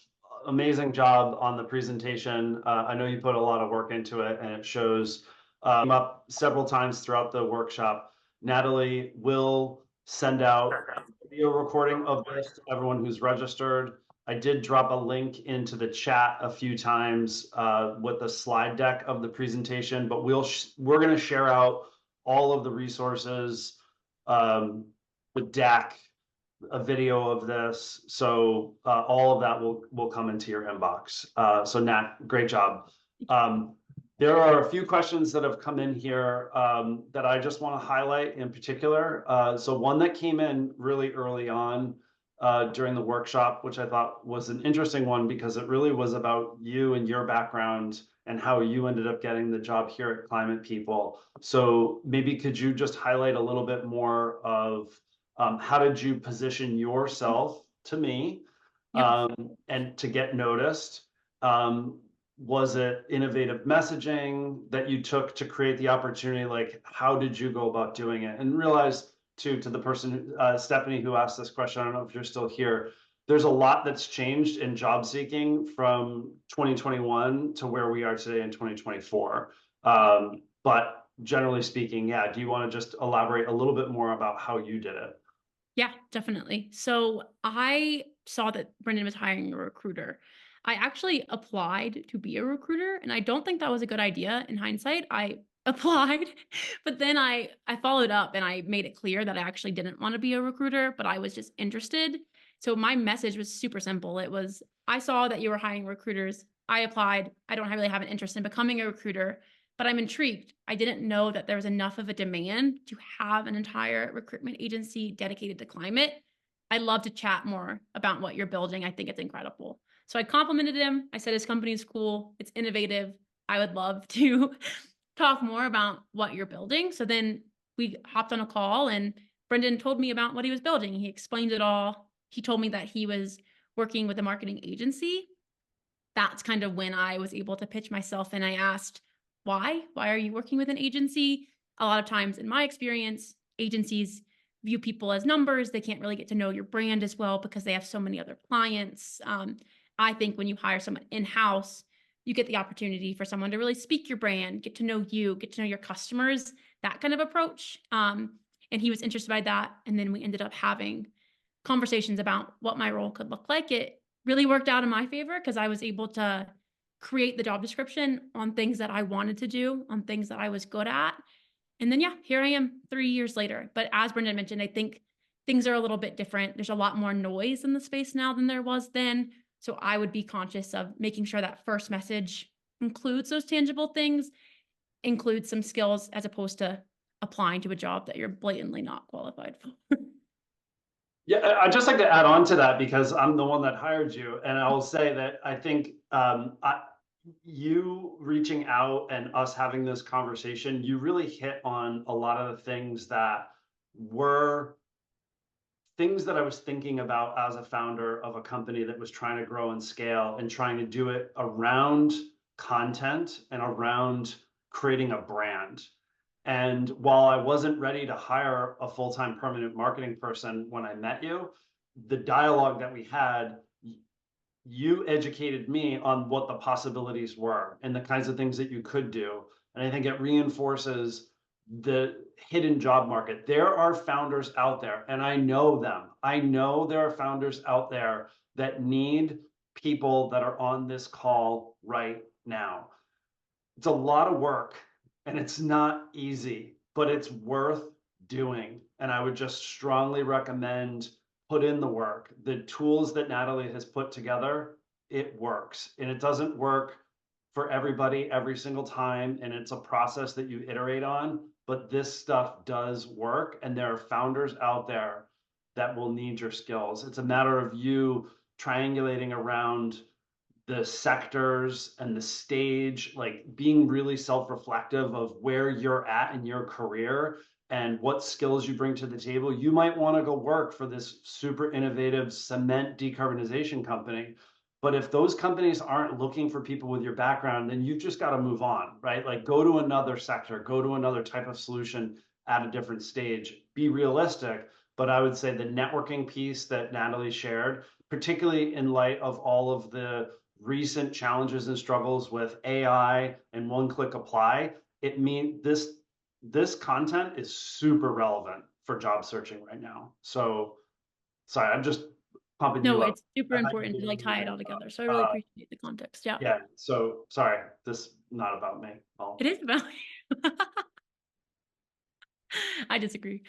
amazing job on the presentation. I know you put a lot of work into it, and it shows up several times throughout the workshop. Natalie will send out a video recording of this to everyone who's registered. I did drop a link into the chat a few times with the slide deck of the presentation, but we're going to share out all of the resources, the deck, a video of this, so all of that will come into your inbox. So Nat, great job. There are a few questions that have come in here that I just want to highlight in particular. So one that came in really early on during the workshop, which I thought was an interesting one because it really was about you and your background and how you ended up getting the job here at Climate People. So maybe could you just highlight a little bit more of how did you position yourself to me and to get noticed? Was it innovative messaging that you took to create the opportunity? Like, how did you go about doing it? And realize too, to the person, Stephanie, who asked this question, I don't know if you're still here, there's a lot that's changed in job seeking from 2021 to where we are today in 2024. But generally speaking, yeah, do you want to just elaborate a little bit more about how you did it? Yeah, definitely. So I saw that Brendan was hiring a recruiter. I actually applied to be a recruiter, and I don't think that was a good idea in hindsight. I applied, but then I followed up and I made it clear that I actually didn't want to be a recruiter, but I was just interested. So my message was super simple. It was, I saw that you were hiring recruiters. I applied. I don't really have an interest in becoming a recruiter, but I'm intrigued. I didn't know that there was enough of a demand to have an entire recruitment agency dedicated to climate. I'd love to chat more about what you're building. I think it's incredible. So I complimented him. I said his company is cool. It's innovative. I would love to talk more about what you're building. So then we hopped on a call, and Brendan told me about what he was building. He explained it all. He told me that he was working with a marketing agency. That's kind of when I was able to pitch myself, and I asked, why? Why are you working with an agency? A lot of times in my experience, agencies view people as numbers. They can't really get to know your brand as well because they have so many other clients. I think when you hire someone in-house, you get the opportunity for someone to really speak your brand, get to know you, get to know your customers, that kind of approach. And he was interested by that. And then we ended up having conversations about what my role could look like. It really worked out in my favor because I was able to create the job description on things that I wanted to do, on things that I was good at. And then, yeah, here I am 3 years later. But as Brendan mentioned, I think things are a little bit different. There's a lot more noise in the space now than there was then. So I would be conscious of making sure that first message includes those tangible things, includes some skills, as opposed to applying to a job that you're blatantly not qualified for. Yeah, I'd just like to add on to that because I'm the one that hired you. And I will say that I think you reaching out and us having this conversation, you really hit on a lot of the things that were things that I was thinking about as a founder of a company that was trying to grow and scale and trying to do it around content and around creating a brand. And while I wasn't ready to hire a full-time permanent marketing person when I met you, the dialogue that we had, you educated me on what the possibilities were and the kinds of things that you could do. And I think it reinforces the hidden job market. There are founders out there, and I know them. I know there are founders out there that need people that are on this call right now. it's a lot of work and it's not easy, but it's worth doing. And I would just strongly recommend put in the work. The tools that Natalie has put together, it works. And it doesn't work for everybody every single time. And it's a process that you iterate on, but this stuff does work. And there are founders out there that will need your skills. It's a matter of you triangulating around the sectors and the stage, like being really self-reflective of where you're at in your career and what skills you bring to the table. You might want to go work for this super innovative cement decarbonization company. But if those companies aren't looking for people with your background, then you've just got to move on, right? Like go to another sector, go to another type of solution at a different stage. Be realistic. But I would say the networking piece that Natalie shared, particularly in light of all of the recent challenges and struggles with AI and one-click apply, it means this content is super relevant for job searching right now. So sorry, I'm just pumping you No, up. it's super important to like tie it all together. So I really appreciate the context. Yeah. Yeah. So sorry, this not about me. It is about you. I disagree.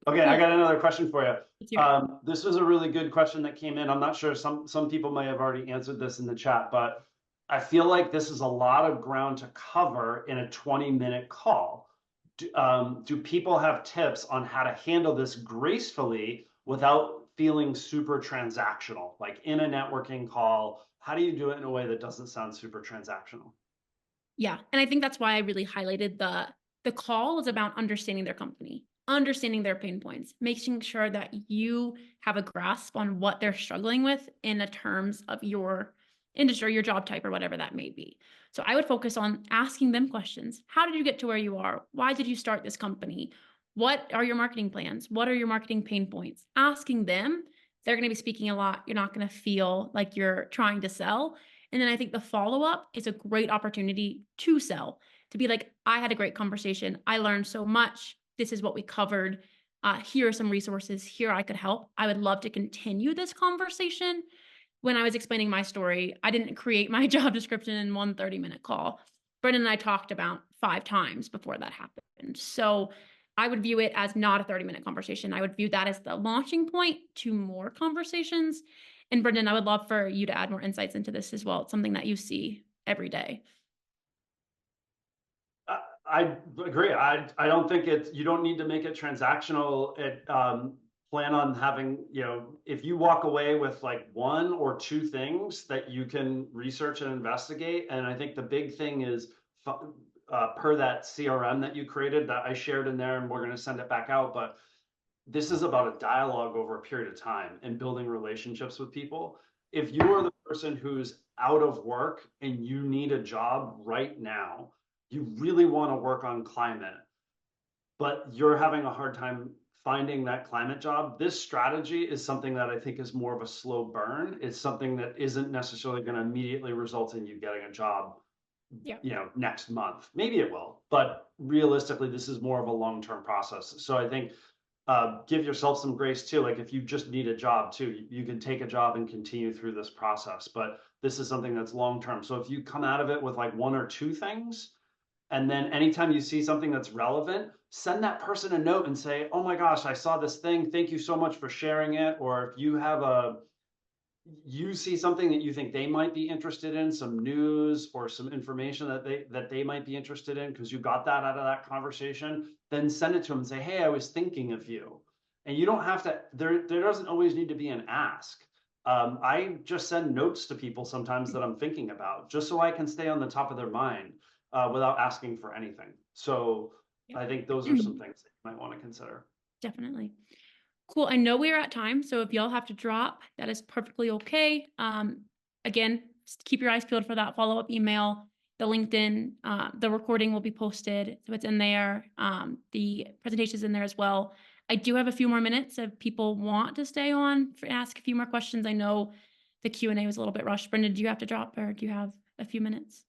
Okay, I got another question for you. Let's hear it. This was a really good question that came in. I'm not sure, some people may have already answered this in the chat, but I feel like this is a lot of ground to cover in a 20-minute call. Do people have tips on how to handle this gracefully without feeling super transactional? Like in a networking call, how do you do it in a way that doesn't sound super transactional? Yeah. And I think that's why I really highlighted the call is about understanding their company, understanding their pain points, making sure that you have a grasp on what they're struggling with in the terms of your industry, your job type, or whatever that may be. So I would focus on asking them questions. How did you get to where you are? Why did you start this company? What are your marketing plans? What are your marketing pain points? Asking them, they're going to be speaking a lot. You're not going to feel like you're trying to sell. And then I think the follow-up is a great opportunity to sell, to be like, I had a great conversation. I learned so much. This is what we covered. Here are some resources. Here I could help. I would love to continue this conversation. When I was explaining my story, I didn't create my job description in one 30-minute call. Brendan and I talked about 5 times before that happened. So I would view it as not a 30-minute conversation. I would view that as the launching point to more conversations. And Brendan, I would love for you to add more insights into this as well. It's something that you see every day. I agree. I don't think you don't need to make it transactional. Plan on having, if you walk away with like 1 or 2 things that you can research and investigate. And I think the big thing is per that CRM that you created that I shared in there, and we're going to send it back out. But this is about a dialogue over a period of time and building relationships with people. If you are the person who's out of work and you need a job right now, you really want to work on climate, but you're having a hard time finding that climate job, this strategy is something that I think is more of a slow burn. It's something that isn't necessarily going to immediately result in you getting a job, next month. Maybe it will, but realistically, this is more of a long-term process. So I think give yourself some grace too. Like if you just need a job too, you can take a job and continue through this process, but this is something that's long-term. So if you come out of it with like 1 or 2 things, and then anytime you see something that's relevant, send that person a note and say, oh my gosh, I saw this thing. Thank you so much for sharing it. Or if you see something that you think they might be interested in, some news or some information that they might be interested in, because you got that out of that conversation, then send it to them and say, hey, I was thinking of you. And you don't have to, there doesn't always need to be an ask. I just send notes to people sometimes that I'm thinking about, just so I can stay on the top of their mind. Without asking for anything. So I think those are some things that you might want to consider. Definitely. Cool. I know we're at time, so if y'all have to drop, that is perfectly okay. Again, keep your eyes peeled for that follow-up email, the LinkedIn, the recording will be posted, so it's in there. The presentation's in there as well. I do have a few more minutes if people want to stay on for ask a few more questions. I know the Q&A was a little bit rushed. Brendan, do you have to drop, or do you have a few minutes?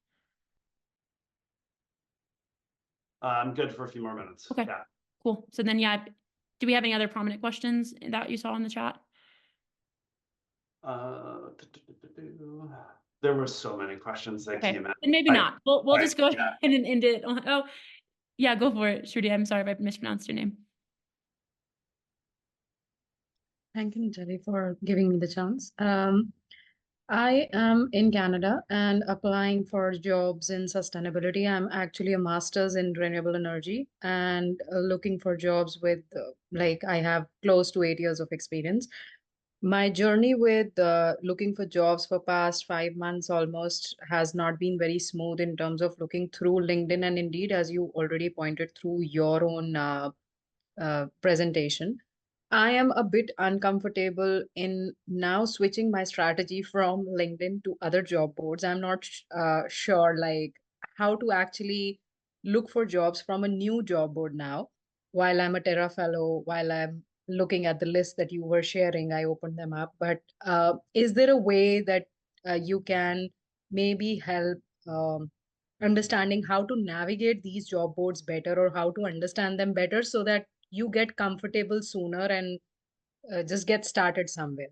I'm good for a few more minutes. Okay, yeah. Cool. So then, do we have any other prominent questions that you saw in the chat? There were so many questions that Okay, came in. then maybe not. We'll just go yeah. ahead and end it on, oh, yeah, go for it, Shruti. I'm sorry if I mispronounced your name. Thank you, Natalie, for giving me the chance. I am in Canada and applying for jobs in sustainability. I'm actually a master's in renewable energy and looking for jobs with, like, I have close to 8 years of experience. My journey with looking for jobs for past 5 months almost has not been very smooth in terms of looking through LinkedIn and Indeed, as you already pointed through your own presentation. I am a bit uncomfortable in now switching my strategy from LinkedIn to other job boards. I'm not sure like how to actually look for jobs from a new job board now. While I'm a Terra fellow, while I'm looking at the list that you were sharing, I opened them up. But is there a way that you can maybe help understanding how to navigate these job boards better or how to understand them better so that you get comfortable sooner and just get started somewhere?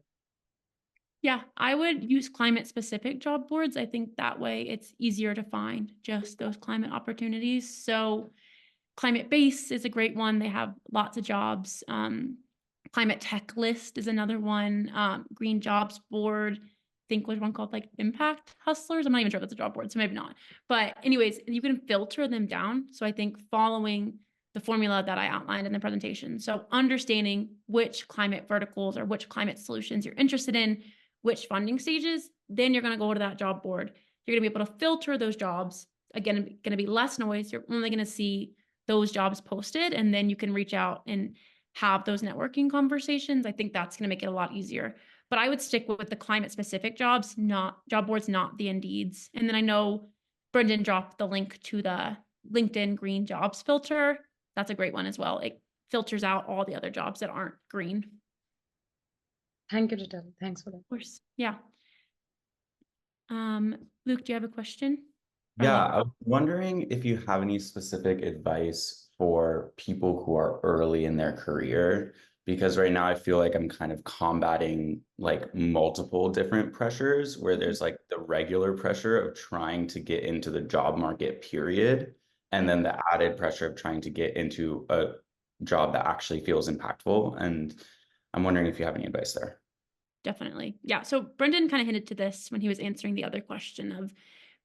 Yeah, I would use climate specific job boards. I think that way it's easier to find just those climate opportunities. So Climate Base is a great one. They have lots of jobs. Climate Tech List is another one. Green Jobs Board, I think was one called like Impact Hustlers. I'm not even sure if that's a job board, so maybe not. But anyways, you can filter them down. So I think following the formula that I outlined in the presentation. So understanding which climate verticals or which climate solutions you're interested in, which funding stages, then you're going to go to that job board. You're going to be able to filter those jobs. Again, going to be less noise. You're only going to see those jobs posted, and then you can reach out and have those networking conversations. I think that's going to make it a lot easier. But I would stick with the climate specific jobs, not job boards, not the Indeeds. And then I know Brendan dropped the link to the LinkedIn green jobs filter. That's a great one as well. It filters out all the other jobs that aren't green. Thank you, Natalie. Thanks for that. Of course. Yeah. Luke, do you have a question? Yeah, I was wondering if you have any specific advice for people who are early in their career, because right now I feel like I'm kind of combating like multiple different pressures where there's like the regular pressure of trying to get into the job market, period, and then the added pressure of trying to get into a job that actually feels impactful. And I'm wondering if you have any advice there. Definitely. Yeah. So Brendan kind of hinted to this when he was answering the other question of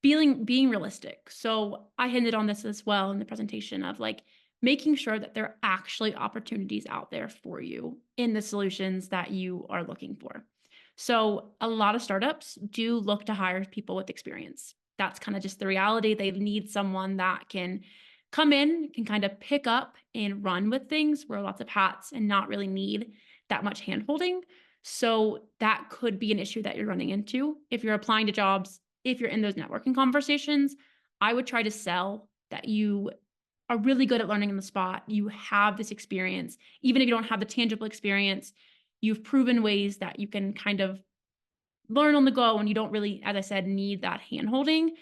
being realistic. So I hinted on this as well in the presentation of like making sure that there are actually opportunities out there for you in the solutions that you are looking for. So a lot of startups do look to hire people with experience. That's kind of just the reality. They need someone that can come in, can kind of pick up and run with things, wear lots of hats, and not really need that much handholding. So that could be an issue that you're running into. If you're applying to jobs, if you're in those networking conversations, I would try to sell that you are really good at learning on the spot. You have this experience. Even if you don't have the tangible experience, you've proven ways that you can kind of learn on the go and you don't really, as I said, need that handholding.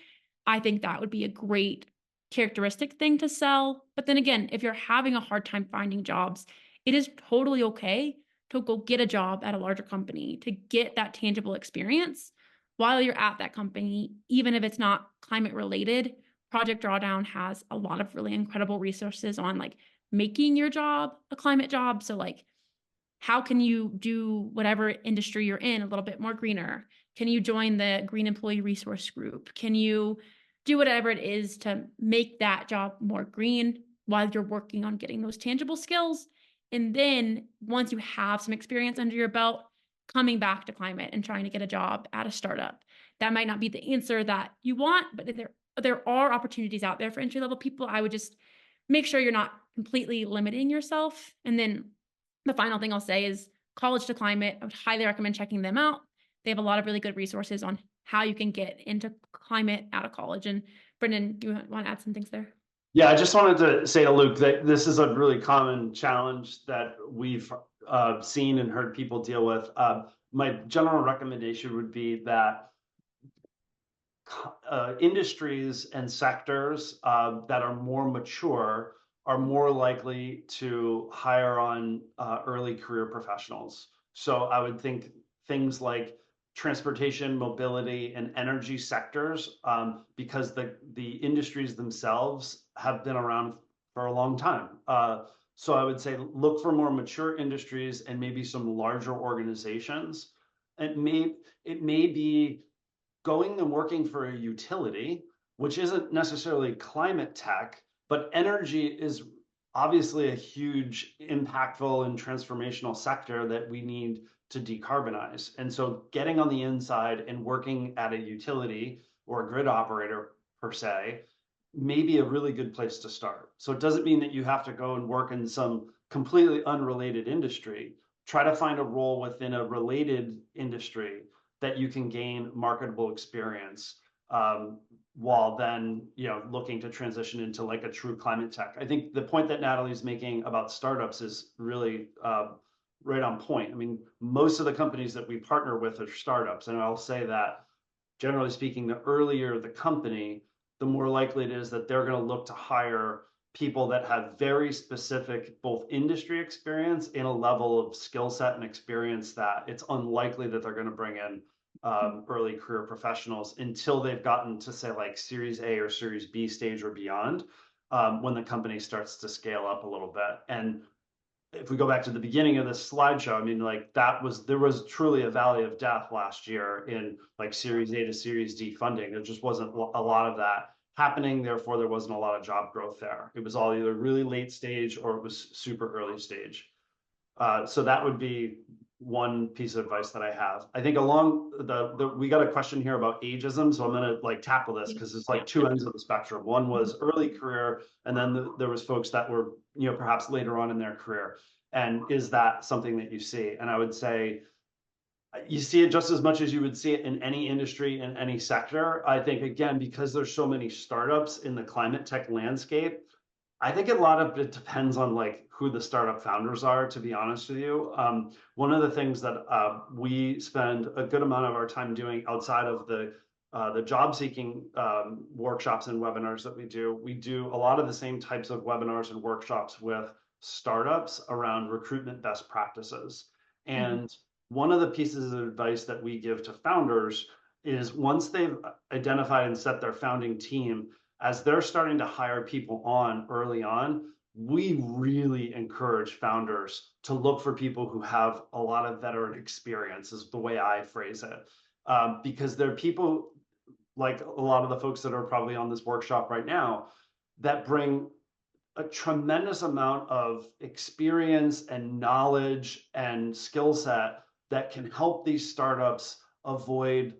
I think that would be a great characteristic thing to sell. But then again, if you're having a hard time finding jobs, it is totally okay to go get a job at a larger company, to get that tangible experience while you're at that company, even if it's not climate related. Project Drawdown has a lot of really incredible resources on like making your job a climate job. So like, how can you do whatever industry you're in a little bit more greener? Can you join the Green Employee Resource Group? Can you do whatever it is to make that job more green while you're working on getting those tangible skills? And then once you have some experience under your belt, coming back to climate and trying to get a job at a startup. That might not be the answer that you want, but there are opportunities out there for entry-level people. I would just make sure you're not completely limiting yourself. And then the final thing I'll say is College to Climate. I would highly recommend checking them out. They have a lot of really good resources on how you can get into climate out of college. And Brendan, do you want to add some things there? Yeah, I just wanted to say to Luke that this is a really common challenge that we've seen and heard people deal with. My general recommendation would be that industries and sectors that are more mature are more likely to hire on early career professionals. So I would think things like transportation, mobility, and energy sectors, because the industries themselves have been around for a long time. So I would say look for more mature industries and maybe some larger organizations. It may be going and working for a utility, which isn't necessarily climate tech, but energy is obviously a huge, impactful, and transformational sector that we need to decarbonize. And so getting on the inside and working at a utility or a grid operator per se may be a really good place to start. So it doesn't mean that you have to go and work in some completely unrelated industry. Try to find a role within a related industry that you can gain marketable experience, while then, you know, looking to transition into like a true climate tech. I think the point that Natalie's making about startups is really right on point. I mean, most of the companies that we partner with are startups, and I'll say that generally speaking, the earlier the company, the more likely it is that they're going to look to hire people that have very specific both industry experience and a level of skill set and experience that it's unlikely that they're going to bring in early career professionals until they've gotten to say like Series A or Series B stage or beyond, when the company starts to scale up a little bit. And if we go back to the beginning of this slideshow, I mean, like there was truly a valley of death last year in like Series A to Series D funding. There just wasn't a lot of that happening. Therefore, there wasn't a lot of job growth there. It was all either really late stage or it was super early stage. So that would be one piece of advice that I have. I think along we got a question here about ageism, so I'm going to like tackle this because it's like two ends of the spectrum. One was early career, and then there was folks that were, you know, perhaps later on in their career. And is that something that you see? And I would say you see it just as much as you would see it in any industry, in any sector. I think, again, because there's so many startups in the climate tech landscape, I think a lot of it depends on like who the startup founders are, to be honest with you. One of the things that we spend a good amount of our time doing outside of the job seeking workshops and webinars that we do a lot of the same types of webinars and workshops with startups around recruitment best practices. And one of the pieces of advice that we give to founders is once they've identified and set their founding team, as they're starting to hire people on early on, we really encourage founders to look for people who have a lot of veteran experience, is the way I phrase it. Because they're people like a lot of the folks that are probably on this workshop right now that bring a tremendous amount of experience and knowledge and skill set that can help these startups avoid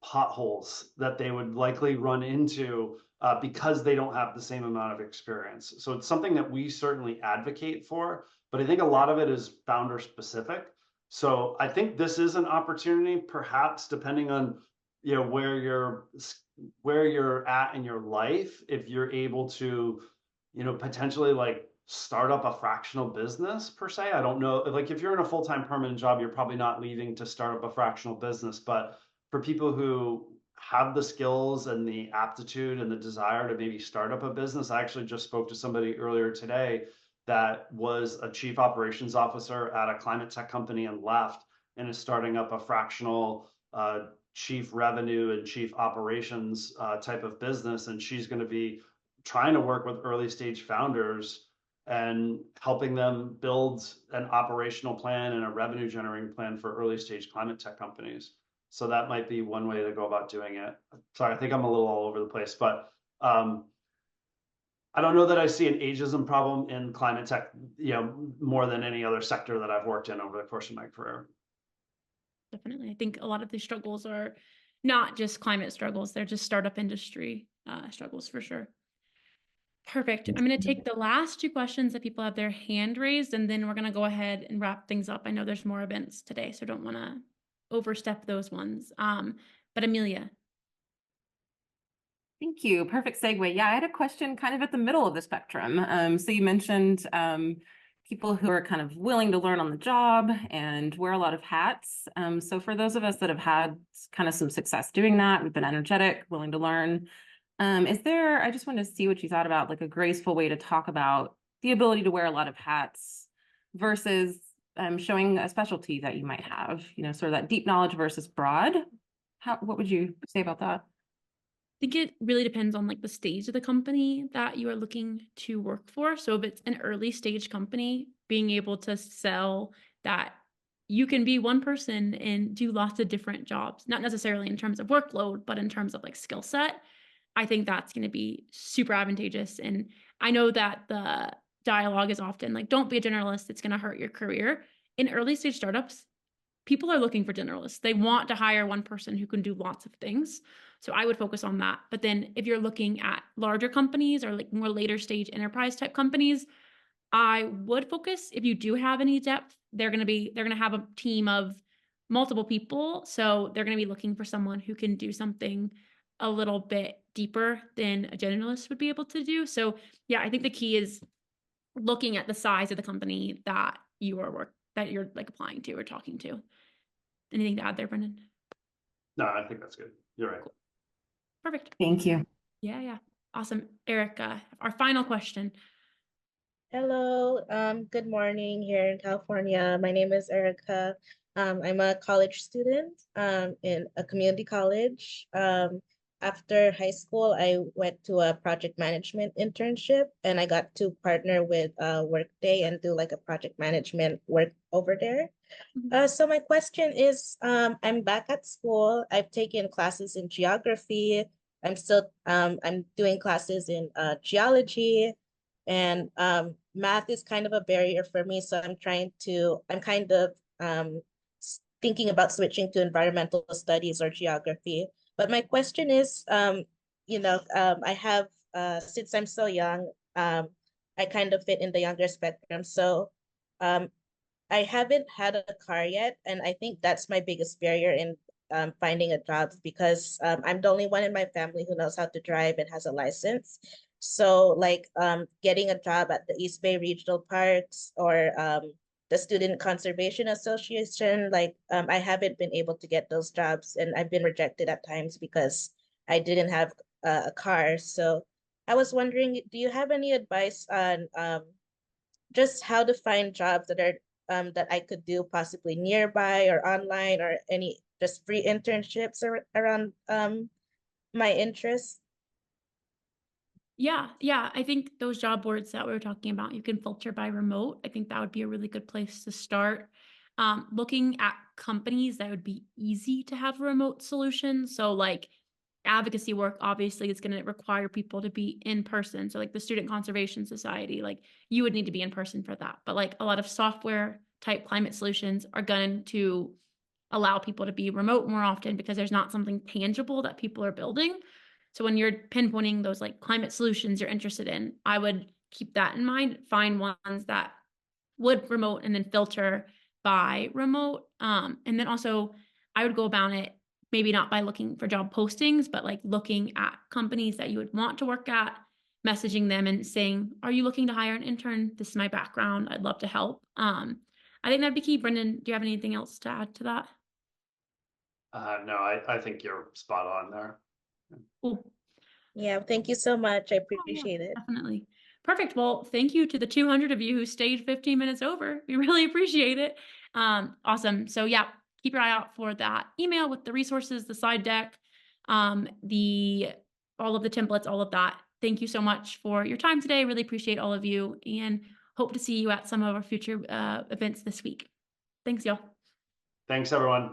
potholes that they would likely run into because they don't have the same amount of experience. So it's something that we certainly advocate for, but I think a lot of it is founder specific. So I think this is an opportunity, perhaps depending on, you know, where you're at in your life, if you're able to, you know, potentially like start up a fractional business per se. I don't know, like if you're in a full-time permanent job, you're probably not leaving to start up a fractional business, but for people who have the skills and the aptitude and the desire to maybe start up a business. I actually just spoke to somebody earlier today that was a chief operations officer at a climate tech company and left and is starting up a fractional chief revenue and chief operations type of business. And she's going to be trying to work with early stage founders and helping them build an operational plan and a revenue generating plan for early stage climate tech companies. So that might be one way to go about doing it. Sorry, I think I'm a little all over the place, but I don't know that I see an ageism problem in climate tech, you know, more than any other sector that I've worked in over the course of my career. Definitely. I think a lot of these struggles are not just climate struggles. They're just startup industry struggles for sure. Perfect. I'm going to take the last two questions that people have their hand raised, and then we're going to go ahead and wrap things up. I know there's more events today, so don't want to overstep those ones. But Amelia. Thank you. Perfect segue. Yeah, I had a question kind of at the middle of the spectrum. So you mentioned people who are kind of willing to learn on the job and wear a lot of hats. So for those of us that have had kind of some success doing that, we've been energetic, willing to learn. I just wanted to see what you thought about like a graceful way to talk about the ability to wear a lot of hats versus showing a specialty that you might have, you know, sort of that deep knowledge versus broad. What would you say about that? I think it really depends on like the stage of the company that you are looking to work for. So if it's an early stage company, being able to sell that you can be one person and do lots of different jobs, not necessarily in terms of workload, but in terms of like skill set, I think that's going to be super advantageous. And I know that the dialogue is often like, don't be a generalist, it's going to hurt your career. In early stage startups, people are looking for generalists. They want to hire one person who can do lots of things. So I would focus on that. But then if you're looking at larger companies or like more later stage enterprise type companies, I would focus, if you do have any depth, they're going to have a team of multiple people. So they're going to be looking for someone who can do something a little bit deeper than a generalist would be able to do. So yeah, I think the key is looking at the size of the company that you're like applying to or talking to. Anything to add there, Brendan? No, I think that's good. You're right. Cool. Perfect. Thank you. Yeah. Awesome. Erica, our final question. Hello, good morning here in California. My name is Erica. I'm a college student in a community college. After high school, I went to a project management internship and I got to partner with Workday and do like a project management work over there. So my question is, I'm back at school. I've taken classes in geography. I'm doing classes in geology, and math is kind of a barrier for me. So I'm kind of thinking about switching to environmental studies or geography. But my question is, I have, since I'm so young, I kind of fit in the younger spectrum. So I haven't had a car yet, and I think that's my biggest barrier in finding a job because I'm the only one in my family who knows how to drive and has a license. So like getting a job at the East Bay Regional Parks or the Student Conservation Association, I haven't been able to get those jobs, and I've been rejected at times because I didn't have a car. So I was wondering, do you have any advice on just how to find jobs that are that I could do possibly nearby or online, or any just free internships around my interests? Yeah. I think those job boards that we were talking about, you can filter by remote. I think that would be a really good place to start. Looking at companies that would be easy to have a remote solution. So like advocacy work, obviously it's going to require people to be in person. So like the Student Conservation Society, like you would need to be in person for that. But like a lot of software type climate solutions are going to allow people to be remote more often because there's not something tangible that people are building. So when you're pinpointing those like climate solutions you're interested in, I would keep that in mind, find ones that would remote and then filter by remote. And then also I would go about it maybe not by looking for job postings, but like looking at companies that you would want to work at, messaging them and saying, are you looking to hire an intern? This is my background. I'd love to help. I think that'd be key. Brendan, do you have anything else to add to that? No, I think you're spot on there. Cool. Yeah, thank you so much. I Oh, yeah, appreciate it. definitely. Perfect. Well, thank you to the 200 of you who stayed 15 minutes over. We really appreciate it. Awesome. So yeah, keep your eye out for that email with the resources, the slide deck, all of the templates, all of that. Thank you so much for your time today. Really appreciate all of you and hope to see you at some of our future events this week. Thanks, y'all. Thanks, everyone.